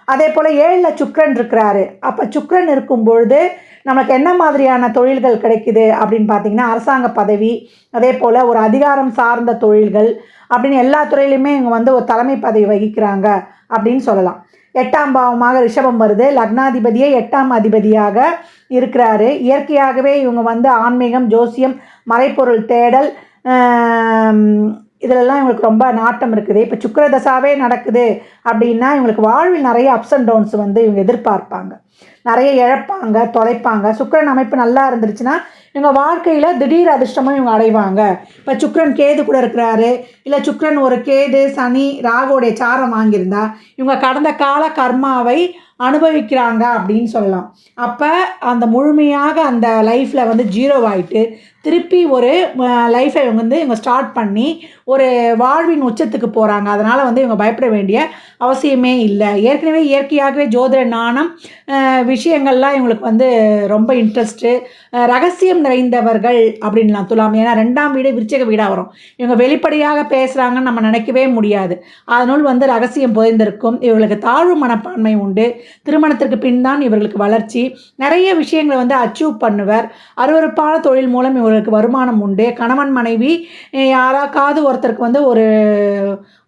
அதே போல் 7ல் சுக்கிரன் இருக்கிறாரு. அப்போ சுக்கிரன் இருக்கும் பொழுது நமக்கு என்ன மாதிரியான தொழில்கள் கிடைக்குது அப்படின்னு பார்த்திங்கன்னா, அரசாங்க பதவி, அதே போல் ஒரு அதிகாரம் சார்ந்த தொழில்கள் அப்படின்னு எல்லா துறையிலையுமே இவங்க வந்து ஒரு தலைமை பதவி வகிக்கிறாங்க அப்படின்னு சொல்லலாம். 8ஆம் பாவமாக ரிஷபம் வருது. லக்னாதிபதியே 8ஆம் அதிபதியாக இருக்கிறாரு. இயற்கையாகவே இவங்க வந்து ஆன்மீகம், ஜோசியம், மறைப்பொருள் தேடல் இதிலெல்லாம் இவங்களுக்கு ரொம்ப நாட்டம் இருக்குது. இப்போ சுக்கிரதசாவே நடக்குது அப்படின்னா இவங்களுக்கு வாழ்வில் நிறைய அப்ஸ் அண்ட் டவுன்ஸ் வந்து இவங்க எதிர்பார்ப்பாங்க, நிறைய இழப்பாங்க, தொலைப்பாங்க. சுக்கிரன் அமைப்பு நல்லா இருந்துருச்சுன்னா இவங்க வாழ்க்கையில் திடீர் அதிர்ஷ்டமும் இவங்க அடைவாங்க. இப்போ சுக்கிரன் கேது கூட இருக்கிறாரு, இல்லை சுக்கிரன் ஒரு கேது சனி ராகுடைய சாரம் வாங்கியிருந்தா இவங்க கடந்த கால கர்மாவை அனுபவிக்கிறாங்க அப்படின்னு சொல்லலாம். அப்போ அந்த முழுமையாக அந்த லைஃப்பில் வந்து ஜீரோவாயிட்டு திருப்பி ஒரு லைஃப்பை இவங்க வந்து இவங்க ஸ்டார்ட் பண்ணி ஒரு வாழ்வின் உச்சத்துக்கு போகிறாங்க. அதனால் வந்து இவங்க பயப்பட வேண்டிய அவசியமே இல்லை. ஏற்கனவே இயற்கையாகவே ஜோதிட நாணம் விஷயங்கள்லாம் இவங்களுக்கு வந்து ரொம்ப இன்ட்ரெஸ்ட்டு, ரகசியம் நிறைந்தவர்கள் அப்படின்லாம் துலாம். ஏன்னா 2ஆம் வீடு விருச்சிக வீடாக வரும். இவங்க வெளிப்படையாக பேசுகிறாங்கன்னு நம்ம நினைக்கவே முடியாது. அதனுள் வந்து ரகசியம் புதைந்திருக்கும். இவர்களுக்கு தாழ்வு மனப்பான்மை உண்டு. திருமணத்திற்கு பின் தான் இவர்களுக்கு வளர்ச்சி. நிறைய விஷயங்களை வந்து அச்சீவ் பண்ணுவர். அருவருப்பான தொழில் மூலம் இவர்களுக்கு வருமானம் உண்டு. கணவன் மனைவி யாராக்காவது ஒருத்தருக்கு வந்து ஒரு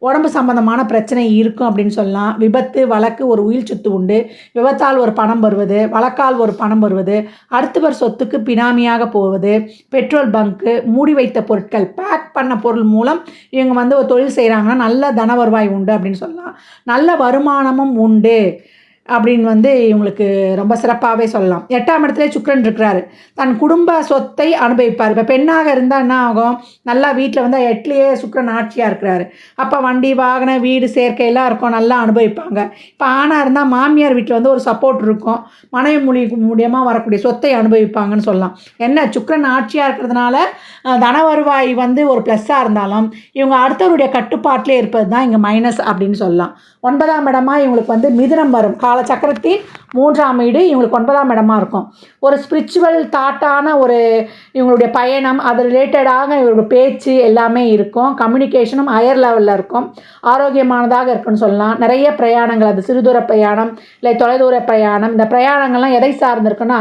உடம்பு சம்பந்தமான பிரச்சனை இருக்கும் அப்படின்னு சொல்லலாம். விபத்து வழக்கு ஒரு உயிர் சொத்து உண்டு. விபத்தால் ஒரு பணம் வருவது, வழக்கால் ஒரு பணம் வருவது, அடுத்தவர் சொத்துக்கு பினாமியாக போவது, பெட்ரோல் பங்க்கு, மூடி வைத்த பொருட்கள், பேக் பண்ண பொருள் மூலம் இவங்க வந்து ஒரு தொழில் செய்கிறாங்கன்னா நல்ல தன வருவாய் உண்டு அப்படின்னு சொல்லலாம். நல்ல வருமானமும் உண்டு அப்படின்னு வந்து இவங்களுக்கு ரொம்ப சிறப்பாகவே சொல்லலாம். 8ஆம் இடத்துல சுக்கிரன் இருக்கிறாரு. தன் குடும்ப சொத்தை அனுபவிப்பார். இப்போ பெண்ணாக இருந்தால் என்ன ஆகும், நல்லா வீட்டில் வந்து 8லேயே சுக்கிரன் ஆட்சியாக இருக்கிறாரு. அப்போ வண்டி வாகன வீடு சேர்க்கை எல்லாம் இருக்கும், நல்லா அனுபவிப்பாங்க. இப்போ ஆணாக இருந்தால் மாமியார் வீட்டில் வந்து ஒரு சப்போர்ட் இருக்கும், மனைவி மூலியமாக வரக்கூடிய சொத்தை அனுபவிப்பாங்கன்னு சொல்லலாம். என்ன சுக்கிரன் ஆட்சியாக இருக்கிறதுனால தன வருவாய் வந்து ஒரு ப்ளஸ்ஸாக இருந்தாலும் இவங்க அடுத்தவருடைய கட்டுப்பாட்டிலே இருப்பது தான் இங்கே மைனஸ் அப்படின்னு சொல்லலாம். 9ஆம் இடமா இவங்களுக்கு வந்து மிதுனம் வரும். காலச்சக்கரத்தின் 3ஆம் வீடு இவங்களுக்கு 9ஆம் இடமா இருக்கும். ஒரு ஸ்பிரிச்சுவல் தாட்டான ஒரு இவங்களுடைய பயணம், அது ரிலேட்டடாக இவங்களுடைய பேச்சு எல்லாமே இருக்கும். கம்யூனிகேஷனும் ஹையர் லெவலில் இருக்கும். ஆரோக்கியமானதாக இருக்குன்னு சொல்லலாம். நிறைய பிரயாணங்கள், அது சிறுதூர பிரயாணம் இல்லை தொலைதூர பிரயாணம், இந்த பிரயாணங்கள்லாம் எதை சார்ந்திருக்குன்னா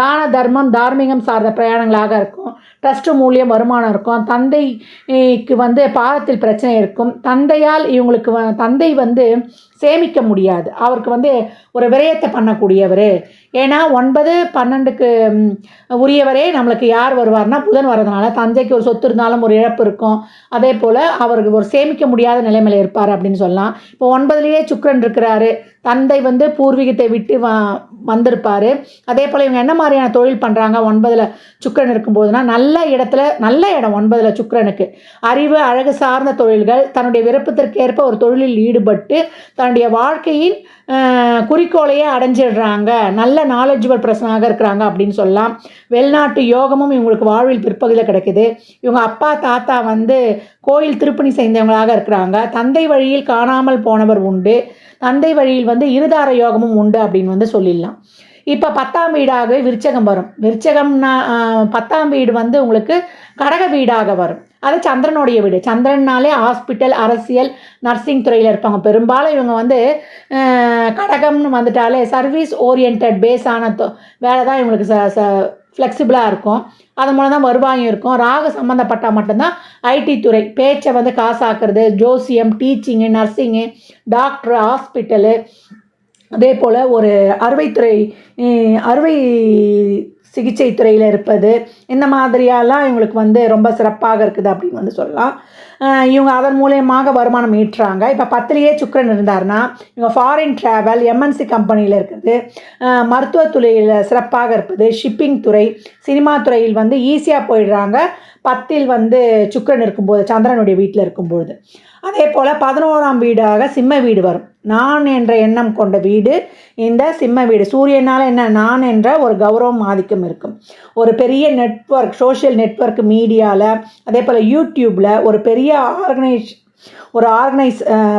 தான தர்மம் தார்மீகம் சார்ந்த பிரயாணங்களாக இருக்கும். ட்ரஸ்ட் மூலியம் வருமானம் இருக்கும். தந்தைக்கு வந்து பாதத்தில் பிரச்சனை இருக்கும். தந்தையால் இவங்களுக்கு தந்தை வந்து சேமிக்க முடியாது. அவருக்கு வந்து ஒரு விரயத்தை பண்ணக்கூடியவர். ஏன்னா 9, 12க்கு உரியவரே நம்மளுக்கு யார் வருவார்னா புதன் வர்றதுனால தந்தைக்கு ஒரு சொத்து இருந்தாலும் ஒரு இழப்பு இருக்கும். அதே போல் அவருக்கு ஒரு சேமிக்க முடியாத நிலைமையில் இருப்பார் அப்படின்னு சொல்லலாம். இப்போ 9லேயே சுக்கிரன் இருக்கிறாரு. தந்தை வந்து பூர்வீகத்தை விட்டு வந்திருப்பார். அதே போல் இவங்க என்ன மாதிரியான தொழில் பண்ணுறாங்க 9ல் சுக்கிரன் இருக்கும்போதுனா, நல்ல இடத்துல, நல்ல இடம் 9ல் சுக்கிரனுக்கு அறிவு அழகு சார்ந்த தொழில்கள், தன்னுடைய விருப்பத்திற்கேற்ப ஒரு தொழிலில் ஈடுபட்டு தன்னுடைய வாழ்க்கையின் குறிக்கோளையே அடைஞ்சிடுறாங்க. நல்ல நாலேஜபிள் பர்சனாக இருக்கிறாங்க அப்படின்னு சொல்லலாம். வெளிநாட்டு யோகமும் இவங்களுக்கு வாழ்வில் பிற்பகுதியில் கிடைக்குது. இவங்க அப்பா தாத்தா வந்து கோயில் திருப்பணி செய்தவங்களாக இருக்கிறாங்க. தந்தை வழியில் காணாமல் போனவர் உண்டு. தந்தை வழியில் வந்து இருதார யோகமும் உண்டு அப்படின்னு வந்து சொல்லிடலாம். இப்போ 10ஆம் வீடாகவே விருச்சகம் வரும். விருச்சகம்னா 10ஆம் வீடு வந்து உங்களுக்கு கடக வீடாக வரும். அது சந்திரனுடைய வீடு. சந்திரனாலே ஹாஸ்பிட்டல், அரசியல், நர்சிங் துறையில் இருப்பாங்க. பெரும்பாலும் இவங்க வந்து கடகம்னு வந்துட்டாலே சர்வீஸ் ஓரியன்ட் பேஸான வேலை தான் இவங்களுக்கு ஃப்ளெக்சிபிளாக இருக்கும். அது மூலம் தான் வருவாயும் இருக்கும். ராகு சம்மந்தப்பட்டால் மட்டும்தான் ஐடி துறை, பேச்சை வந்து காசாக்குறது, ஜோசியம், டீச்சிங்கு, நர்சிங்கு, டாக்டரு, ஹாஸ்பிட்டலு, அதே போல் ஒரு அறுவை சிகிச்சை துறையில் இருப்பது, இந்த மாதிரியெல்லாம் இவங்களுக்கு வந்து ரொம்ப சிறப்பாக இருக்குது அப்படின்னு வந்து சொல்லலாம். இவங்க அதன் மூலியமாக வருமானம் ஈட்டுறாங்க. இப்போ 10லேயே சுக்கிரன் இருந்தார்னா இவங்க ஃபாரின் ட்ராவல், எம்என்சி கம்பெனியில் இருக்குது, மருத்துவத்துறையில் சிறப்பாக இருப்பது, ஷிப்பிங் துறை, சினிமா துறையில் வந்து ஈஸியாக போயிடுறாங்க 10ல் வந்து சுக்கிரன் இருக்கும்போது, சந்திரனுடைய வீட்டில் இருக்கும்பொழுது. அதே போல் 11ஆம் வீடாக சிம்ம வீடு வரும். நான் என்ற எண்ணம் கொண்ட வீடு இந்த சிம்ம வீடு. சூரியனால் என்ன, நான் என்ற ஒரு கௌரவம் ஆதிக்கம் இருக்கும். ஒரு பெரிய நெட்வொர்க், சோஷியல் நெட்வொர்க், மீடியாவில், அதே போல் யூடியூப்பில் ஒரு பெரிய ஆர்கனைஸ்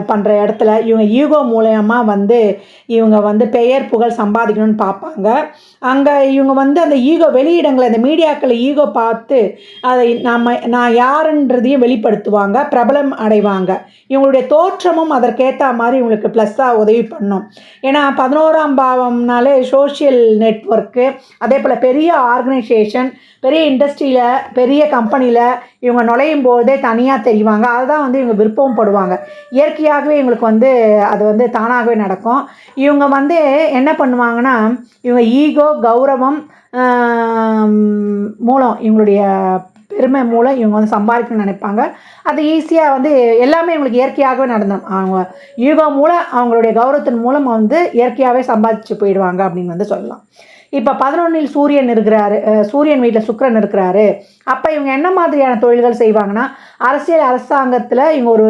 பண்ணுற இடத்துல இவங்க ஈகோ மூலயமா வந்து இவங்க வந்து பெயர் புகழ் சம்பாதிக்கணும்னு பார்ப்பாங்க. அங்கே இவங்க வந்து அந்த ஈகோ வெளியிடங்களை, அந்த மீடியாக்களில் ஈகோ பார்த்து அதை நான் யாருன்றதையும் வெளிப்படுத்துவாங்க, பிரபலம் அடைவாங்க. இவங்களுடைய தோற்றமும் அதற்கேற்ற மாதிரி இவங்களுக்கு ப்ளஸ்ஸாக உதவி பண்ணும். ஏன்னா 11ஆம் பாவம்னாலே சோஷியல் நெட்வொர்க்கு, அதே போல் பெரிய ஆர்கனைசேஷன், பெரிய இண்டஸ்ட்ரியில், பெரிய கம்பெனியில் இவங்க நுழையும் போதே தனியாக தெரிவாங்க. அதுதான் வந்து இவங்க விருப்பம் படுவாங்க. இயற்கையாகவே இவங்களுக்கு வந்து அது வந்து தானாகவே நடக்கும். இவங்க வந்து என்ன பண்ணுவாங்கன்னா, இவங்க ஈகோ, கௌரவம் மூலம், இவங்களுடைய பெருமை மூலம் இவங்க வந்து சம்பாதிக்கணும்னு நினைப்பாங்க. அது ஈஸியாக வந்து எல்லாமே இவங்களுக்கு இயற்கையாகவே நடந்துடும். அவங்க ஈகோ மூலம், அவங்களுடைய கௌரவத்தின் மூலம் வந்து இயற்கையாகவே சம்பாதிச்சு போயிடுவாங்க அப்படின்னு வந்து சொல்லலாம். இப்போ 11ல் சூரியன் இருக்கிறாரு, சூரியன் வீட்டில் சுக்கிரன் இருக்கிறாரு. அப்போ இவங்க என்ன மாதிரியான தொழில்கள் செய்வாங்கன்னா, அரசாங்கத்தில் இவங்க ஒரு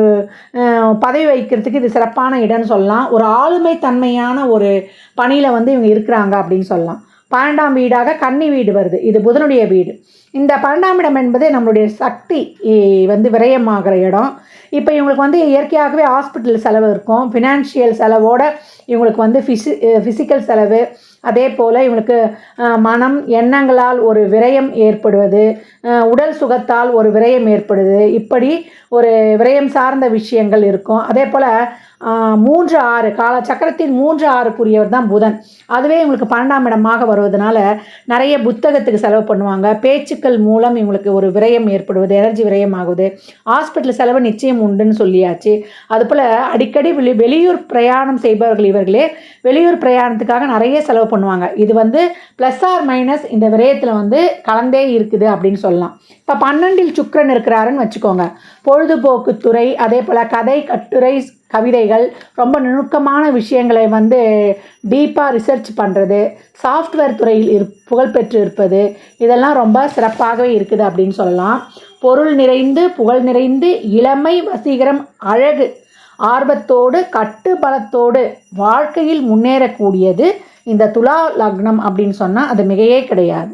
பதவி வைக்கிறதுக்கு இது சிறப்பான இடம்னு சொல்லலாம். ஒரு ஆளுமை தன்மையான ஒரு பணியில் வந்து இவங்க இருக்கிறாங்க அப்படின்னு சொல்லலாம். 12ஆம் வீடாக கன்னி வீடு வருது. இது புதனுடைய வீடு. இந்த 12ஆம் இடம் என்பது நம்மளுடைய சக்தி வந்து விரயமாகிற இடம். இப்போ இவங்களுக்கு வந்து இயற்கையாகவே ஹாஸ்பிட்டல் செலவு இருக்கும். ஃபினான்ஷியல் செலவோடு இவங்களுக்கு வந்து ஃபிசிக்கல் செலவு, அதே போல் இவங்களுக்கு மனம் எண்ணங்களால் ஒரு விரயம் ஏற்படுவது, உடல் சுகத்தால் ஒரு விரயம் ஏற்படுது. இப்படி ஒரு விரயம் சார்ந்த விஷயங்கள் இருக்கும். அதே போல் 3, 6 காலச்சக்கரத்தின் 3, 6க்குரியவர் தான் புதன். அதுவே இவங்களுக்கு 12ஆம் இடமாக வருவதனால நிறைய புத்தகத்துக்கு செலவு பண்ணுவாங்க. பேச்சுக்கள் மூலம் இவங்களுக்கு ஒரு விரயம் ஏற்படுவது, எனர்ஜி விரயம் ஆகுது. ஹாஸ்பிட்டல் செலவு நிச்சயம் உண்டுன்னு சொல்லியாச்சு. அதுபோல் அடிக்கடி வெளியூர் பிரயாணம் செய்பவர்கள் இவர்களே வெளியூர் பிரயாணத்துக்காக நிறைய செலவு பண்ணுவாங்க. இது வந்து ப்ளஸ் ஆர் மைனஸ் இந்த விரயத்தில் வந்து கலந்தே இருக்குது அப்படின்னு சொல்லலாம். இப்போ 12ல் சுக்கிரன் இருக்கிறாருன்னு வச்சுக்கோங்க. பொழுதுபோக்குத்துறை, அதே போல் கதை, கட்டுரை, கவிதைகள், ரொம்ப நுணுக்கமான விஷயங்களை வந்து டீப்பாக ரிசர்ச் பண்ணுறது, சாஃப்ட்வேர் துறையில் புகழ்பெற்று இருப்பது, இதெல்லாம் ரொம்ப சிறப்பாகவே இருக்குது அப்படின்னு சொல்லலாம். பொருள் நிறைந்து, புகழ் நிறைந்து, இளமை, வசீகரம், அழகு, ஆர்வத்தோடு, கட்டுபலத்தோடு வாழ்க்கையில் முன்னேறக்கூடியது இந்த துலா லக்னம் அப்படின்னு சொன்னால் அது மிகையே கிடையாது.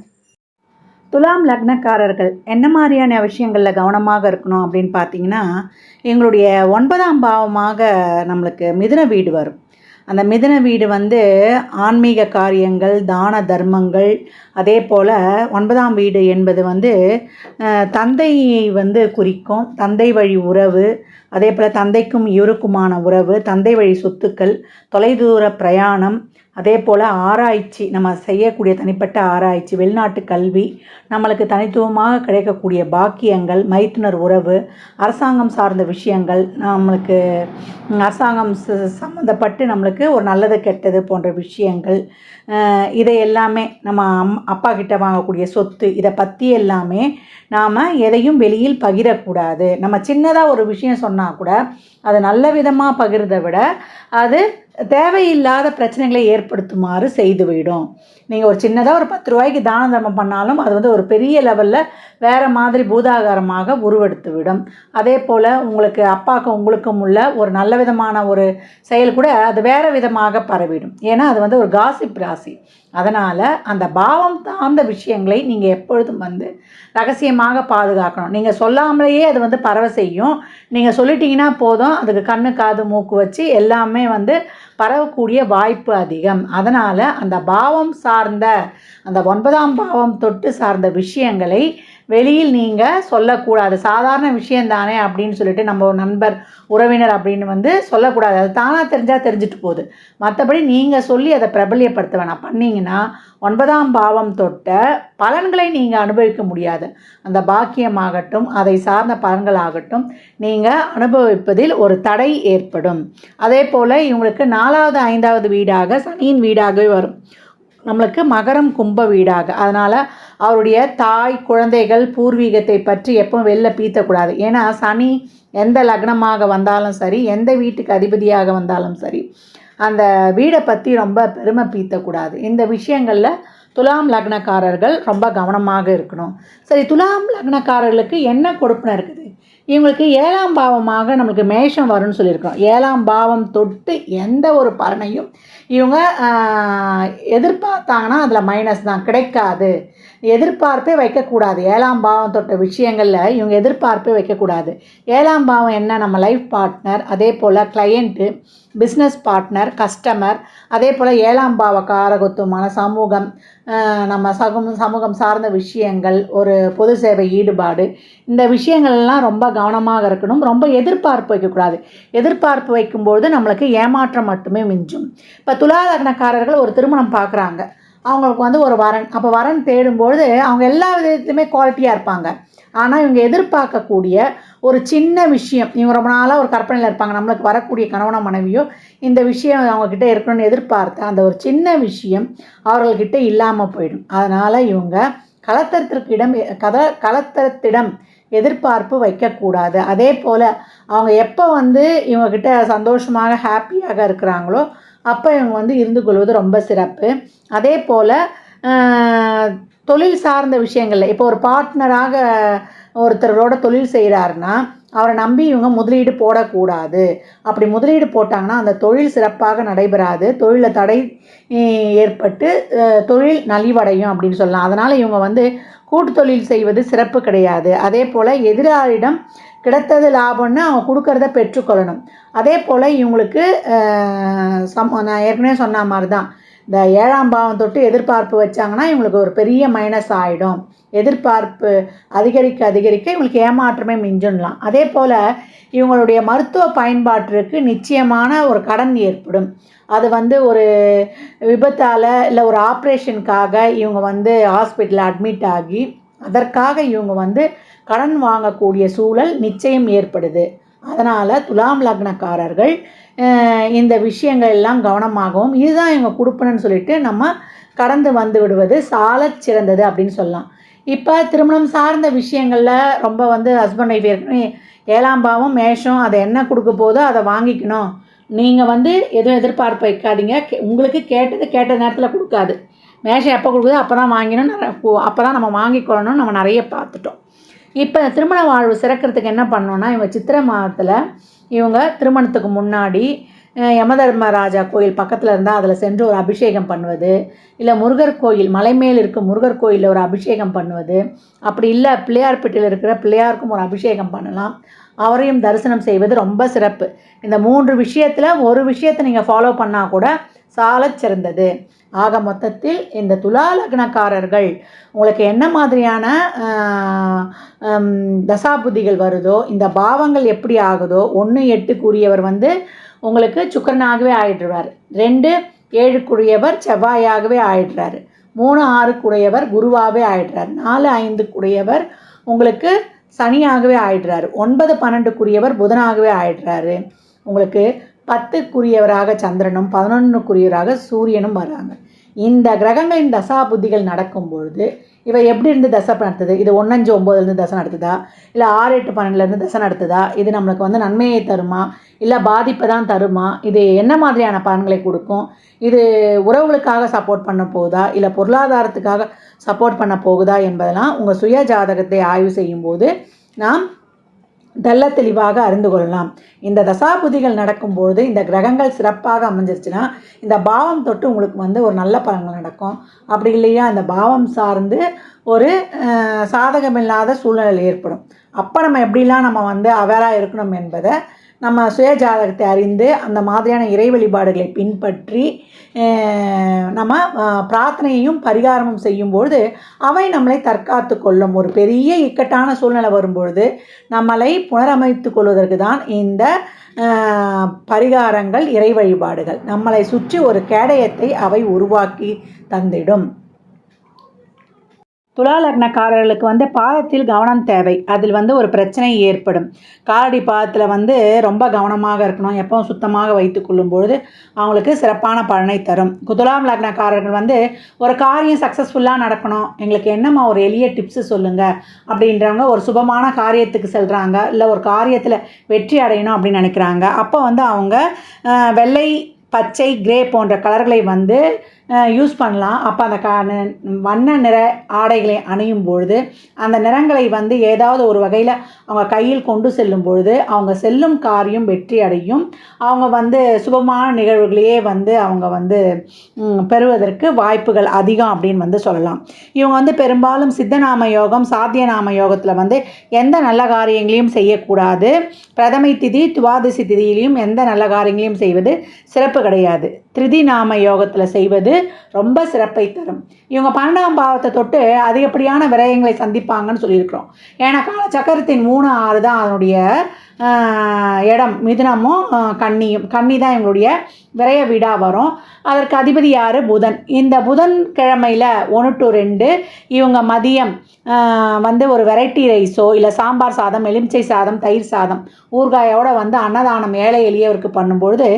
துலாம் லக்னக்காரர்கள் என்ன மாதிரியான விஷயங்களில் கவனமாக இருக்கணும் அப்படின்னு பார்த்தீங்கன்னா, எங்களுடைய 9ஆம் பாவமாக நம்மளுக்கு மிதுன வீடு வரும். அந்த மிதுன வீடு வந்து ஆன்மீக காரியங்கள், தான தர்மங்கள், அதே போல் 9ஆம் வீடு என்பது வந்து தந்தையை வந்து குறிக்கும். தந்தை வழி உறவு, அதே போல் தந்தைக்கும் இவருக்குமான உறவு, தந்தை வழி சொத்துக்கள், தொலைதூர பிரயாணம், அதே போல் ஆராய்ச்சி, நம்ம செய்யக்கூடிய தனிப்பட்ட ஆராய்ச்சி, வெளிநாட்டு கல்வி, நம்மளுக்கு தனித்துவமாக கிடைக்கக்கூடிய பாக்கியங்கள், மைத்துனர் உறவு, அரசாங்கம் சார்ந்த விஷயங்கள், நம்மளுக்கு அரசாங்கம் சம்மந்தப்பட்டு நம்மளுக்கு ஒரு நல்லது கெட்டது போன்ற விஷயங்கள், இதை எல்லாமே நம்ம அப்பா கிட்ட வாங்கக்கூடிய சொத்து, இதை பற்றி எல்லாமே நாம் எதையும் வெளியில் பகிரக்கூடாது. நம்ம சின்னதாக ஒரு விஷயம் சொன்னால் கூட அது நல்ல விதமாக பகிர்றதை விட அது தேவையில்லாத பிரச்சனைகளை ஏற்படுத்துமாறு செய்துவிடும். நீங்கள் ஒரு சின்னதாக ஒரு 10 ரூபாய்க்கு தான தர்மம் பண்ணாலும் அது வந்து ஒரு பெரிய லெவலில் வேறு மாதிரி பூதாகாரமாக உருவெடுத்து விடும். அதே போல் உங்களுக்கு அப்பாவுக்கும் உங்களுக்கும் உள்ள ஒரு நல்ல விதமான ஒரு செயல் கூட அது வேறு விதமாக பரவிடும். ஏன்னா அது வந்து ஒரு காசிப் ராசி. அதனால் அந்த பாவம் சார்ந்த விஷயங்களை நீங்கள் எப்பொழுதும் வந்து ரகசியமாக பாதுகாக்கணும். நீங்கள் சொல்லாமலேயே அது வந்து பரவ செய்யும். நீங்கள் சொல்லிட்டீங்கன்னா போதும், அதுக்கு கண்ணு காது மூக்கு வச்சு எல்லாமே வந்து பரவக்கூடிய வாய்ப்பு அதிகம். அதனால் அந்த பாவம் சார்ந்த அந்த 9ஆம் பாவம் தொட்டு சார்ந்த விஷயங்களை வெளியில் நீங்கள் சொல்லக்கூடாது. சாதாரண விஷயந்தானே அப்படின்னு சொல்லிட்டு நம்ம ஒரு நண்பர், உறவினர் அப்படின்னு வந்து சொல்லக்கூடாது. அது தானாக தெரிஞ்சால் தெரிஞ்சுட்டு போகுது. மற்றபடி நீங்கள் சொல்லி அதை பிரபல்யப்படுத்த வேணாம். பண்ணிங்கன்னா 9ஆம் பாவம் தொட்ட பலன்களை நீங்கள் அனுபவிக்க முடியாது. அந்த பாக்கியமாகட்டும், அதை சார்ந்த பலன்களாகட்டும் நீங்கள் அனுபவிப்பதில் ஒரு தடை ஏற்படும். அதே போல் இவங்களுக்கு 4வது 5வது வீடாக சனியின் வீடாகவே வரும். நம்மளுக்கு மகரம் கும்ப வீடாக. அதனால் அவருடைய தாய், குழந்தைகள், பூர்வீகத்தை பற்றி எப்பவும் வெளில பீத்தக்கூடாது. ஏன்னா சனி எந்த லக்னமாக வந்தாலும் சரி, எந்த வீட்டுக்கு அதிபதியாக வந்தாலும் சரி, அந்த வீடை பற்றி ரொம்ப பெருமை பீத்தக்கூடாது. இந்த விஷயங்களில் துலாம் லக்னக்காரர்கள் ரொம்ப கவனமாக இருக்கணும். சரி, துலாம் லக்னக்காரர்களுக்கு என்ன கொடுப்பினை இருக்குது? இவங்களுக்கு 7ஆம் பாவமாக நம்மளுக்கு மேஷம் வரும்னு சொல்லியிருக்கோம். 7ஆம் பாவம் தொட்டு எந்த ஒரு பலனையும் இவங்க எதிர்பார்த்தாங்கன்னா அதில் மைனஸ் தான், கிடைக்காது. எதிர்பார்ப்பே வைக்கக்கூடாது. 7ஆம் பாவம் தொட்ட விஷயங்களில் இவங்க எதிர்பார்ப்பே வைக்கக்கூடாது. 7ஆம் பாவம் என்ன? நம்ம லைஃப் பார்ட்னர், அதே போல் கிளையண்ட்டு, பிஸ்னஸ் பார்ட்னர், கஸ்டமர், அதே போல் 7ஆம் பாவ காரகத்துவமான சமூகம், நம்ம சமூகம் சார்ந்த விஷயங்கள், ஒரு பொது சேவை ஈடுபாடு, இந்த விஷயங்கள்லாம் ரொம்ப கவனமாக இருக்கணும். ரொம்ப எதிர்பார்ப்பு வைக்கக்கூடாது. எதிர்பார்ப்பு வைக்கும்போது நம்மளுக்கு ஏமாற்றம் மட்டுமே மிஞ்சும். இப்போ துலா லக்னக்காரர்கள் ஒரு திருமணம் பார்க்குறாங்க, அவங்களுக்கு வந்து ஒரு வரன். அப்போ வரன் தேடும்பொழுது அவங்க எல்லா விதத்துலையுமே குவாலிட்டியாக இருப்பாங்க. ஆனால் இவங்க எதிர்பார்க்கக்கூடிய ஒரு சின்ன விஷயம், இவங்க ரொம்ப நாளாக ஒரு கற்பனையில் இருப்பாங்க, நம்மளுக்கு வரக்கூடிய கணவனோ மனைவியோ இந்த விஷயம் அவங்கக்கிட்ட இருக்கணும்னு எதிர்பார்த்து அந்த ஒரு சின்ன விஷயம் அவர்கள்கிட்ட இல்லாமல் போயிடும். அதனால் இவங்க கலத்தரத்திடம் எதிர்பார்ப்பு வைக்கக்கூடாது. அதே போல் அவங்க எப்போ வந்து இவங்கக்கிட்ட சந்தோஷமாக ஹாப்பியாக இருக்கிறாங்களோ அப்போ இவங்க வந்து இருந்து கொள்வது ரொம்ப சிறப்பு. அதே போல் தொழில் சார்ந்த விஷயங்களில் இப்போ ஒரு பார்ட்னராக ஒருத்தரோட தொழில் செய்கிறாருன்னா அவரை நம்பி இவங்க முதலீடு போடக்கூடாது. அப்படி முதலீடு போட்டாங்கன்னா அந்த தொழில் சிறப்பாக நடைபெறாது. தொழிலில் தடை ஏற்பட்டு தொழில் நலிவடையும் அப்படின்னு சொல்லலாம். அதனால் இவங்க வந்து கூட்டு தொழில் செய்வது சிறப்பு கிடையாது. அதே போல் எதிராளிடம் கிடைத்தது லாபம்னு அவங்க கொடுக்கறத பெற்றுக்கொள்ளணும். அதே போல் இவங்களுக்கு நான் ஏற்கனவே சொன்ன மாதிரி தான், இந்த 7ஆம் பாவம் தொட்டு எதிர்பார்ப்பு வச்சாங்கன்னா இவங்களுக்கு ஒரு பெரிய மைனஸ் ஆகிடும். எதிர்பார்ப்பு அதிகரிக்க இவங்களுக்கு ஏமாற்றமே மிஞ்சிடலாம். அதே போல் இவங்களுடைய மருத்துவ பயன்பாட்டிற்கு நிச்சயமான ஒரு கடன் ஏற்படும். அது வந்து ஒரு விபத்தால் இல்லை ஒரு ஆப்ரேஷனுக்காக இவங்க வந்து ஹாஸ்பிட்டலில் அட்மிட் ஆகி அதற்காக இவங்க வந்து கடன் வாங்கக்கூடிய சூழல் நிச்சயம் ஏற்படுது. அதனால் துலாம் லக்னக்காரர்கள் இந்த விஷயங்கள் எல்லாம் கவனமாகவும் இதுதான் இவங்க கொடுப்பணுன்னு சொல்லிட்டு நம்ம கடந்து வந்து விடுவது சாலச் சிறந்தது அப்படின்னு சொல்லலாம். இப்போ திருமணம் சார்ந்த விஷயங்களில் ரொம்ப வந்து ஹஸ்பண்ட் ஒய்ஃப் ஏற்கனவே 7ஆம் பாவம் மேஷம், அதை என்ன கொடுக்க போதோ அதை வாங்கிக்கணும். நீங்கள் வந்து எதுவும் எதிர்பார்ப்பு வைக்காதீங்க. உங்களுக்கு கேட்ட நேரத்தில் கொடுக்காது. மேஷம் எப்போ கொடுக்குதோ அப்போ தான் வாங்கினோம், அப்போ தான் நம்ம வாங்கிக்கொள்ளணும். நம்ம நிறைய பார்த்துட்டோம். இப்போ திருமண வாழ்வு சிறக்கிறதுக்கு என்ன பண்ணோன்னா, இவங்க சித்திரை மாதத்தில் இவங்க திருமணத்துக்கு முன்னாடி யமதர்மராஜா கோயில் பக்கத்தில் இருந்தால் அதில் சென்று ஒரு அபிஷேகம் பண்ணுவது, இல்லை முருகர் கோயில் மலை மேல் இருக்க முருகர் கோயிலில் ஒரு அபிஷேகம் பண்ணுவது, அப்படி இல்லை பிள்ளையார்பட்டியில் இருக்கிற பிள்ளையாருக்கும் ஒரு அபிஷேகம் பண்ணலாம். அவரையும் தரிசனம் செய்வது ரொம்ப சிறப்பு. இந்த 3 விஷயத்தில் ஒரு விஷயத்தை நீங்கள் ஃபாலோ பண்ணால் கூட சாலச் சிறந்தது. ஆக மொத்தத்தில் இந்த துலா லக்னக்காரர்கள் உங்களுக்கு என்ன மாதிரியான தசாபுத்திகள் வருதோ, இந்த பாவங்கள் எப்படி ஆகுதோ, 1 8க்குரியவர் உங்களுக்கு சுக்கிரனாகவே ஆயிடுறார், 2 7க்குரியவர் செவ்வாயாகவே ஆயிடுறாரு, 3 6க்குடையவர் குருவாகவே ஆயிடுறார், 4 5க்குடையவர் உங்களுக்கு சனியாகவே ஆயிடுறாரு, 9 12க்குரியவர் புதனாகவே ஆயிடுறாரு, உங்களுக்கு 10க்குரியவராக சந்திரனும் 11க்குரியவராக சூரியனும் வராங்க. இந்த கிரகங்களின் தசா புத்திகள் நடக்கும்பொழுது இவை எப்படி இருந்து தசை நடத்துது? இது 1 5 9லேருந்து தசை நடத்துதா, இல்லை 6 8 12லேருந்து தசை நடத்துதா? இது நம்மளுக்கு நன்மையை தருமா, இல்லை பாதிப்பை தான் தருமா? இது என்ன மாதிரியான பலன்களை கொடுக்கும்? இது உறவுகளுக்காக சப்போர்ட் பண்ண போகுதா, இல்லை பொருளாதாரத்துக்காக சப்போர்ட் பண்ண போகுதா என்பதெல்லாம் உங்கள் சுய ஜாதகத்தை ஆய்வு செய்யும்போது நாம் தெள்ள தெளிவாக அறிந்து கொள்ளலாம். இந்த தசாபுதிகள் நடக்கும்போது இந்த கிரகங்கள் சிறப்பாக அமைஞ்சிருச்சுன்னா இந்த பாவம் தொட்டு உங்களுக்கு ஒரு நல்ல பலன்கள் நடக்கும். அப்படி இல்லையா இந்த பாவம் சார்ந்து ஒரு சாதகமில்லாத சூழ்நிலை ஏற்படும். அப்போ நம்ம எப்படிலாம் நம்ம அவேராக இருக்கணும் என்பதை நம்ம சுய ஜாதகத்தை அறிந்து அந்த மாதிரியான இறை வழிபாடுகளை பின்பற்றி நம்ம பிரார்த்தனையையும் பரிகாரமும் செய்யும்பொழுது அவை நம்மளை தற்காத்து கொள்ளும். ஒரு பெரிய இக்கட்டான சூழ்நிலை வரும்பொழுது நம்மளை புனரமைத்து கொள்வதற்கு தான் இந்த பரிகாரங்கள், இறை வழிபாடுகள். நம்மளை சுற்றி ஒரு கேடயத்தை அவை உருவாக்கி தந்திடும். துலா லக்னக்காரர்களுக்கு பாதத்தில் கவனம் தேவை. அதில் ஒரு பிரச்சனை ஏற்படும். காலடி பாதத்தில் ரொம்ப கவனமாக இருக்கணும். எப்பவும் சுத்தமாக வைத்து கொள்ளும்பொழுது அவங்களுக்கு சிறப்பான பலனை தரும். துலாம் லக்னக்காரர்கள் ஒரு காரியம் சக்ஸஸ்ஃபுல்லாக நடக்கணும், எங்களுக்கு என்னம்மா ஒரு எளிய டிப்ஸு சொல்லுங்கள் அப்படின்றவங்க ஒரு சுபமான காரியத்துக்கு செல்கிறாங்க, இல்லை ஒரு காரியத்தில் வெற்றி அடையணும் அப்படின்னு நினைக்கிறாங்க. அப்போ அவங்க வெள்ளை, பச்சை, கிரே போன்ற கலர்களை யூஸ் பண்ணலாம். அப்போ அந்த வண்ண நிற ஆடைகளை அணியும் பொழுது அந்த நிறங்களை ஏதாவது ஒரு வகையில் அவங்க கையில் கொண்டு செல்லும் பொழுது அவங்க செல்லும் காரியம் வெற்றி அடையும். அவங்க சுபமான நிகழ்வுகளையே அவங்க பெறுவதற்கு வாய்ப்புகள் அதிகம் அப்படின்னு சொல்லலாம். இவங்க பெரும்பாலும் சித்தநாம யோகம், சாத்தியநாம யோகத்தில் எந்த நல்ல காரியங்களையும் செய்யக்கூடாது. பிரதமை திதி, துவாதசி திதியிலையும் எந்த நல்ல காரியங்களையும் செய்வது சிறப்பு கிடையாது. திருதி நாம யோகத்தில் செய்வது ரொம்ப சிறப்பை தரும். இவங்க 12ஆம் பாவத்தை தொட்டு அதிகப்படியான விரயங்களை சந்திப்பாங்கன்னு சொல்லியிருக்கிறோம். ஏன்னா சக்கரத்தின் 3 6 தான் அதனுடைய இடம். மிதுனமும் கன்னி தான் இவங்களுடைய விரய வீடாக வரும். அதற்கு அதிபதி யார்? புதன். இந்த புதன் கிழமையில் 1 to 2 இவங்க மதியம் ஒரு வெரைட்டி ரைஸோ இல்லை சாம்பார் சாதம், எலுமிச்சை சாதம், தயிர் சாதம், ஊறுகாயோடு அன்னதானம் ஏழை எளியவருக்கு பண்ணும்பொழுது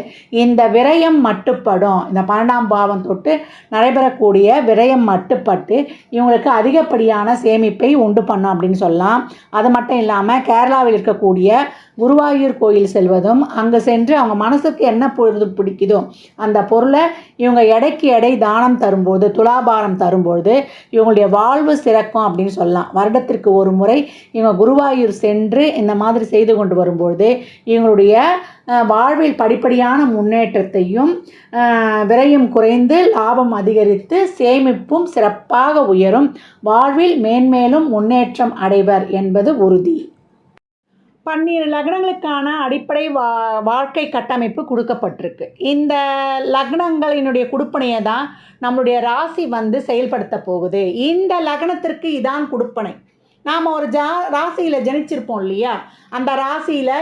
இந்த விரயம் மட்டுப்படும். இந்த 12ஆம் பாவம் தொட்டு நடைபெறக்கூடிய விரயம் மட்டுப்பட்டு இவங்களுக்கு அதிகப்படியான சேமிப்பை உண்டு பண்ணும் அப்படின்னு சொல்லலாம். அது மட்டும் இல்லாமல் கேரளாவில் இருக்கக்கூடிய குருவாயூர் கோயில் செல்வதும், அங்கே சென்று அவங்க மனசுக்கு என்ன பொழுது பிடிக்குதோ அந்த பொருளை இவங்க எடைக்கு எடை தானம் தரும்போது, துலாபாரம் தரும்பொழுது இவங்களுடைய வாழ்வு சிறக்கும் அப்படின்னு சொல்லலாம். வருடத்திற்கு ஒரு முறை இவங்க குருவாயூர் சென்று இந்த மாதிரி செய்து கொண்டு வரும்பொழுது இவங்களுடைய வாழ்வில் படிப்படியான முன்னேற்றத்தையும், விரயம் குறைந்து லாபம் அதிகரித்து சேமிப்பும் சிறப்பாக உயரும், வாழ்வில் மேன்மேலும் முன்னேற்றம் அடைவர் என்பது உறுதி. 12 லக்னங்களுக்கான அடிப்படை வாழ்க்கை கட்டமைப்பு கொடுக்கப்பட்டிருக்கு. இந்த லக்னங்களினுடைய குடுப்பனையை தான் நம்மளுடைய ராசி செயல்படுத்த போகுது. இந்த லக்னத்திற்கு இதான் குடுப்பனை. நாம் ஒரு ராசியில் ஜனிச்சிருப்போம் இல்லையா, அந்த ராசியில்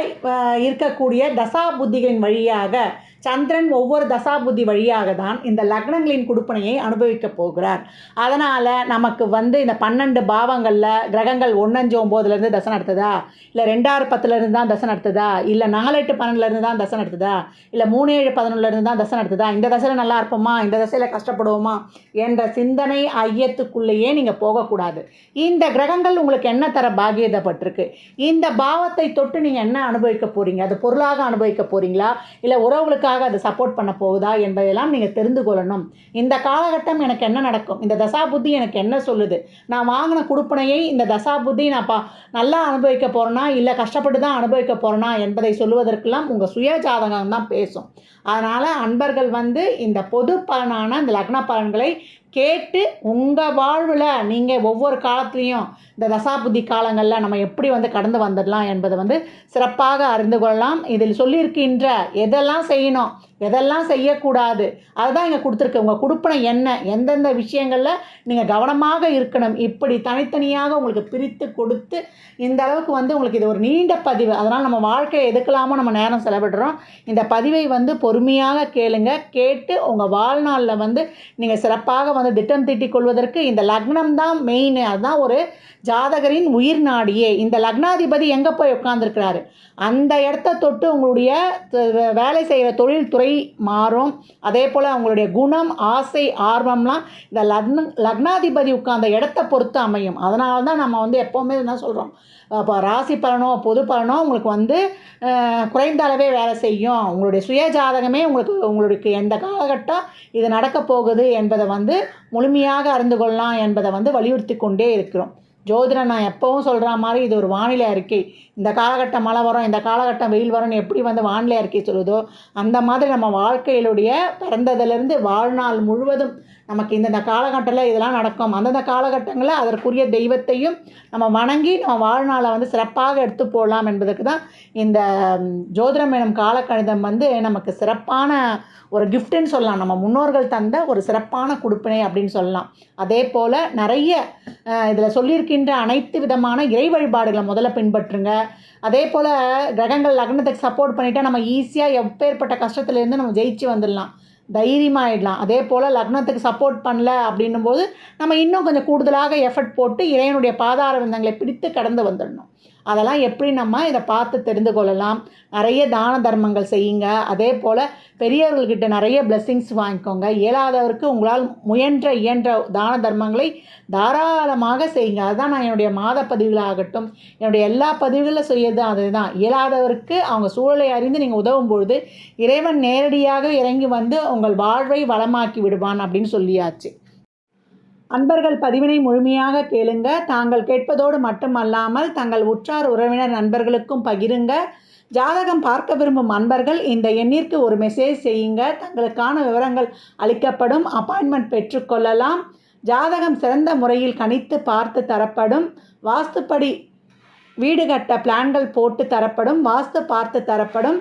இருக்கக்கூடிய தசா புத்திகளின் வழியாக சந்திரன் ஒவ்வொரு தசாபுத்தி வழியாக தான் இந்த லக்னங்களின் குடுப்பனையை அனுபவிக்கப் போகிறார். அதனால் நமக்கு இந்த 12 பாவங்களில் கிரகங்கள் 1 5 9லேருந்து தசை நடத்துதா, இல்லை 2 6 10லேருந்து தான் தசை நடத்துதா, இல்லை 4 8 12லேருந்து தான் தசை நடத்துதா, இல்லை 3 7 11லேருந்து தான் தசை நடத்துதா, இந்த தசையில் நல்லா இருப்போமா, இந்த தசையில் கஷ்டப்படுவோமா என்ற சிந்தனை ஐயத்துக்குள்ளேயே நீங்கள் போகக்கூடாது. இந்த கிரகங்கள் உங்களுக்கு என்ன தர பாக்கியதப்பட்டிருக்கு, இந்த பாவத்தை தொட்டு நீங்கள் என்ன அனுபவிக்க போகிறீங்க, அது பொருளாக அனுபவிக்க போகிறீங்களா, இல்லை உறவுகளுக்காக அது சப்போர்ட் பண்ண போகுதா என்பதெல்லாம் நீங்கள் தெரிந்து கொள்ளணும். இந்த காலகட்டம் எனக்கு என்ன நடக்கும், இந்த தசாபுத்தி எனக்கு என்ன சொல்லுது, நான் வாங்கின குடுப்பனையை இந்த தசாபுத்தி நான் நல்லா அனுபவிக்க போகிறேன்னா இல்லை கஷ்டப்பட்டு தான் அனுபவிக்க போகிறேன்னா என்பதை சொல்லுவதற்கெல்லாம் உங்கள் சுய ஜாதகம் தான் பேசும். அதனால் அன்பர்கள் இந்த பொது பலனான இந்த லக்ன பலன்களை கேட்டு உங்கள் வாழ்வில் நீங்கள் ஒவ்வொரு காலத்துலேயும் இந்த தசாபுத்தி காலங்களில் நம்ம எப்படி வந்து கடந்து வந்துடலாம் என்பதை வந்து சிறப்பாக அறிந்து கொள்ளலாம். இதில் சொல்லியிருக்கின்ற எதெல்லாம் செய்யணும், எதெல்லாம் செய்யக்கூடாது, அதுதான் இங்கே கொடுத்துருக்கு. உங்கள் கொடுப்பனை என்ன, எந்தெந்த விஷயங்களில் நீங்கள் கவனமாக இருக்கணும், இப்படி தனித்தனியாக உங்களுக்கு பிரித்து கொடுத்து இந்த அளவுக்கு வந்து உங்களுக்கு இது ஒரு நீண்ட பதிவு. அதனால் நம்ம வாழ்க்கையை எதுக்கலாமோ நம்ம நேரம் செலவிடுறோம். இந்த பதிவை வந்து பொறுமையாக கேளுங்க. கேட்டு உங்கள் வாழ்நாளில் வந்து நீங்கள் சிறப்பாக வந்து திட்டம் தீட்டிக் கொள்வதற்கு இந்த லக்னம் தான் மெயின். அதுதான் ஒரு ஜாதகரின் உயிர் நாடியே. இந்த லக்னாதிபதி எங்கே போய் உட்கார்ந்துருக்கிறாரு, அந்த இடத்த தொட்டு உங்களுடைய வேலை செய்கிற தொழில் துறை மாறும். அதே போல் உங்களுடைய குணம், ஆசை, ஆர்வம்லாம் இந்த லக்னாதிபதி உட்கார்ந்த இடத்த பொறுத்து அமையும். அதனால தான் நம்ம வந்து எப்போவுமே என்ன சொல்கிறோம், இப்போ ராசி பலனோ பொது பலனோ உங்களுக்கு வந்து குறைந்த அளவே வேலை செய்யும். உங்களுடைய சுய ஜாதகமே உங்களுக்கு எந்த காலகட்டம் இது நடக்க போகுது என்பதை வந்து முழுமையாக அறிந்து கொள்ளலாம் என்பதை வந்து வலியுறுத்தி கொண்டே இருக்கிறோம். ஜோதிடம் நான் எப்போவும் சொல்கிற மாதிரி இது ஒரு வானிலை அறிக்கை. இந்த காலகட்டம் மழை வரும், இந்த காலகட்டம் வெயில் வரும்னு எப்படி வந்து வானிலை அறிக்கை சொல்லுதோ அந்த மாதிரி நம்ம வாழ்க்கையிலுடைய பிறந்ததிலிருந்து வாழ்நாள் முழுவதும் நமக்கு இந்தந்த காலகட்டத்தில் இதெல்லாம் நடக்கும். அந்தந்த காலகட்டங்களில் அதற்குரிய தெய்வத்தையும் நம்ம வணங்கி நம்ம வாழ்நாளை வந்து சிறப்பாக எடுத்து போடலாம் என்பதற்கு தான் இந்த ஜோதிடம் எனும் காலக்கணிதம் வந்து நமக்கு சிறப்பான ஒரு கிஃப்ட்டுன்னு சொல்லலாம். நம்ம முன்னோர்கள் தந்த ஒரு சிறப்பான கொடுப்பினை அப்படின்னு சொல்லலாம். அதே போல் நிறைய இதில் சொல்லியிருக்கின்ற அனைத்து விதமான இறை வழிபாடுகளை முதல்ல பின்பற்றுங்க. அதே போல் கிரகங்கள் லக்னத்துக்கு சப்போர்ட் பண்ணிட்டா நம்ம ஈஸியாக எப்பேற்பட்ட கஷ்டத்துலேருந்து நம்ம ஜெயிச்சு வந்துடலாம், தைரியமாகிடலாம். அதே போல் லக்னத்துக்கு சப்போர்ட் பண்ணல அப்படின்னும் போது நம்ம இன்னும் கொஞ்சம் கூடுதலாக எஃபர்ட் போட்டு இறைவனுடைய பாதார விந்தங்களை பிடித்து கடந்து வந்துடணும். அதெல்லாம் எப்படி நம்ம இதை பார்த்து தெரிந்து கொள்ளலாம். நிறைய தான தர்மங்கள் செய்யுங்க. அதே போல் பெரியவர்கள்கிட்ட நிறைய பிளெஸ்ஸிங்ஸ் வாங்கிக்கோங்க. இயலாதவருக்கு உங்களால் இயன்ற தான தர்மங்களை தாராளமாக செய்யுங்க. அதுதான் நான் என்னுடைய மாத பதிவுகளாகட்டும் என்னுடைய எல்லா பதிவுகளில் செய்யறது அதுதான். இயலாதவருக்கு அவங்க சூழலை அறிந்து நீங்கள் உதவும் பொழுது இறைவன் நேரடியாக இறங்கி வந்து உங்கள் வாழ்வை வளமாக்கி விடுவான் அப்படின்னு சொல்லியாச்சு. அன்பர்கள் பதிவினை முழுமையாக கேளுங்க. தாங்கள் கேட்பதோடு மட்டுமல்லாமல் தங்கள் உற்றார் உறவினர் நண்பர்களுக்கும் பகிருங்க. ஜாதகம் பார்க்க விரும்பும் அன்பர்கள் இந்த எண்ணிற்கு ஒரு மெசேஜ் செய்யுங்க. தங்களுக்கான விவரங்கள் அளிக்கப்படும். அப்பாயின்மெண்ட் பெற்றுக்கொள்ளலாம். ஜாதகம் சிறந்த முறையில் கணித்து பார்த்து தரப்படும். வாஸ்துப்படி வீடு கட்ட பிளான்கள் போட்டு தரப்படும். வாஸ்து பார்த்து தரப்படும்.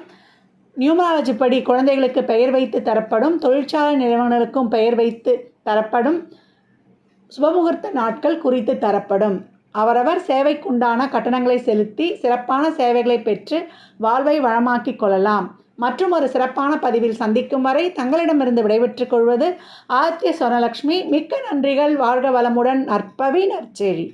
நியூமராலஜி படி குழந்தைகளுக்கு பெயர் வைத்து தரப்படும். தொழிற்சாலை நிறுவனங்களுக்கும் பெயர் வைத்து தரப்படும். சுபமுகூர்த்த நாட்கள் குறித்து தரப்படும். அவரவர் சேவைக்குண்டான கட்டணங்களை செலுத்தி சிறப்பான சேவைகளை பெற்று வாழ்வை வளமாக்கிக் கொள்ளலாம். மற்றும் ஒரு சிறப்பான பதிவில் சந்திக்கும் வரை தங்களிடமிருந்து விடைபெற்றுக் கொள்வது ஆதித்ய சொர்ணலக்ஷ்மி. மிக்க நன்றிகள். வாழ்க வளமுடன். நற்பவி நற்செழி.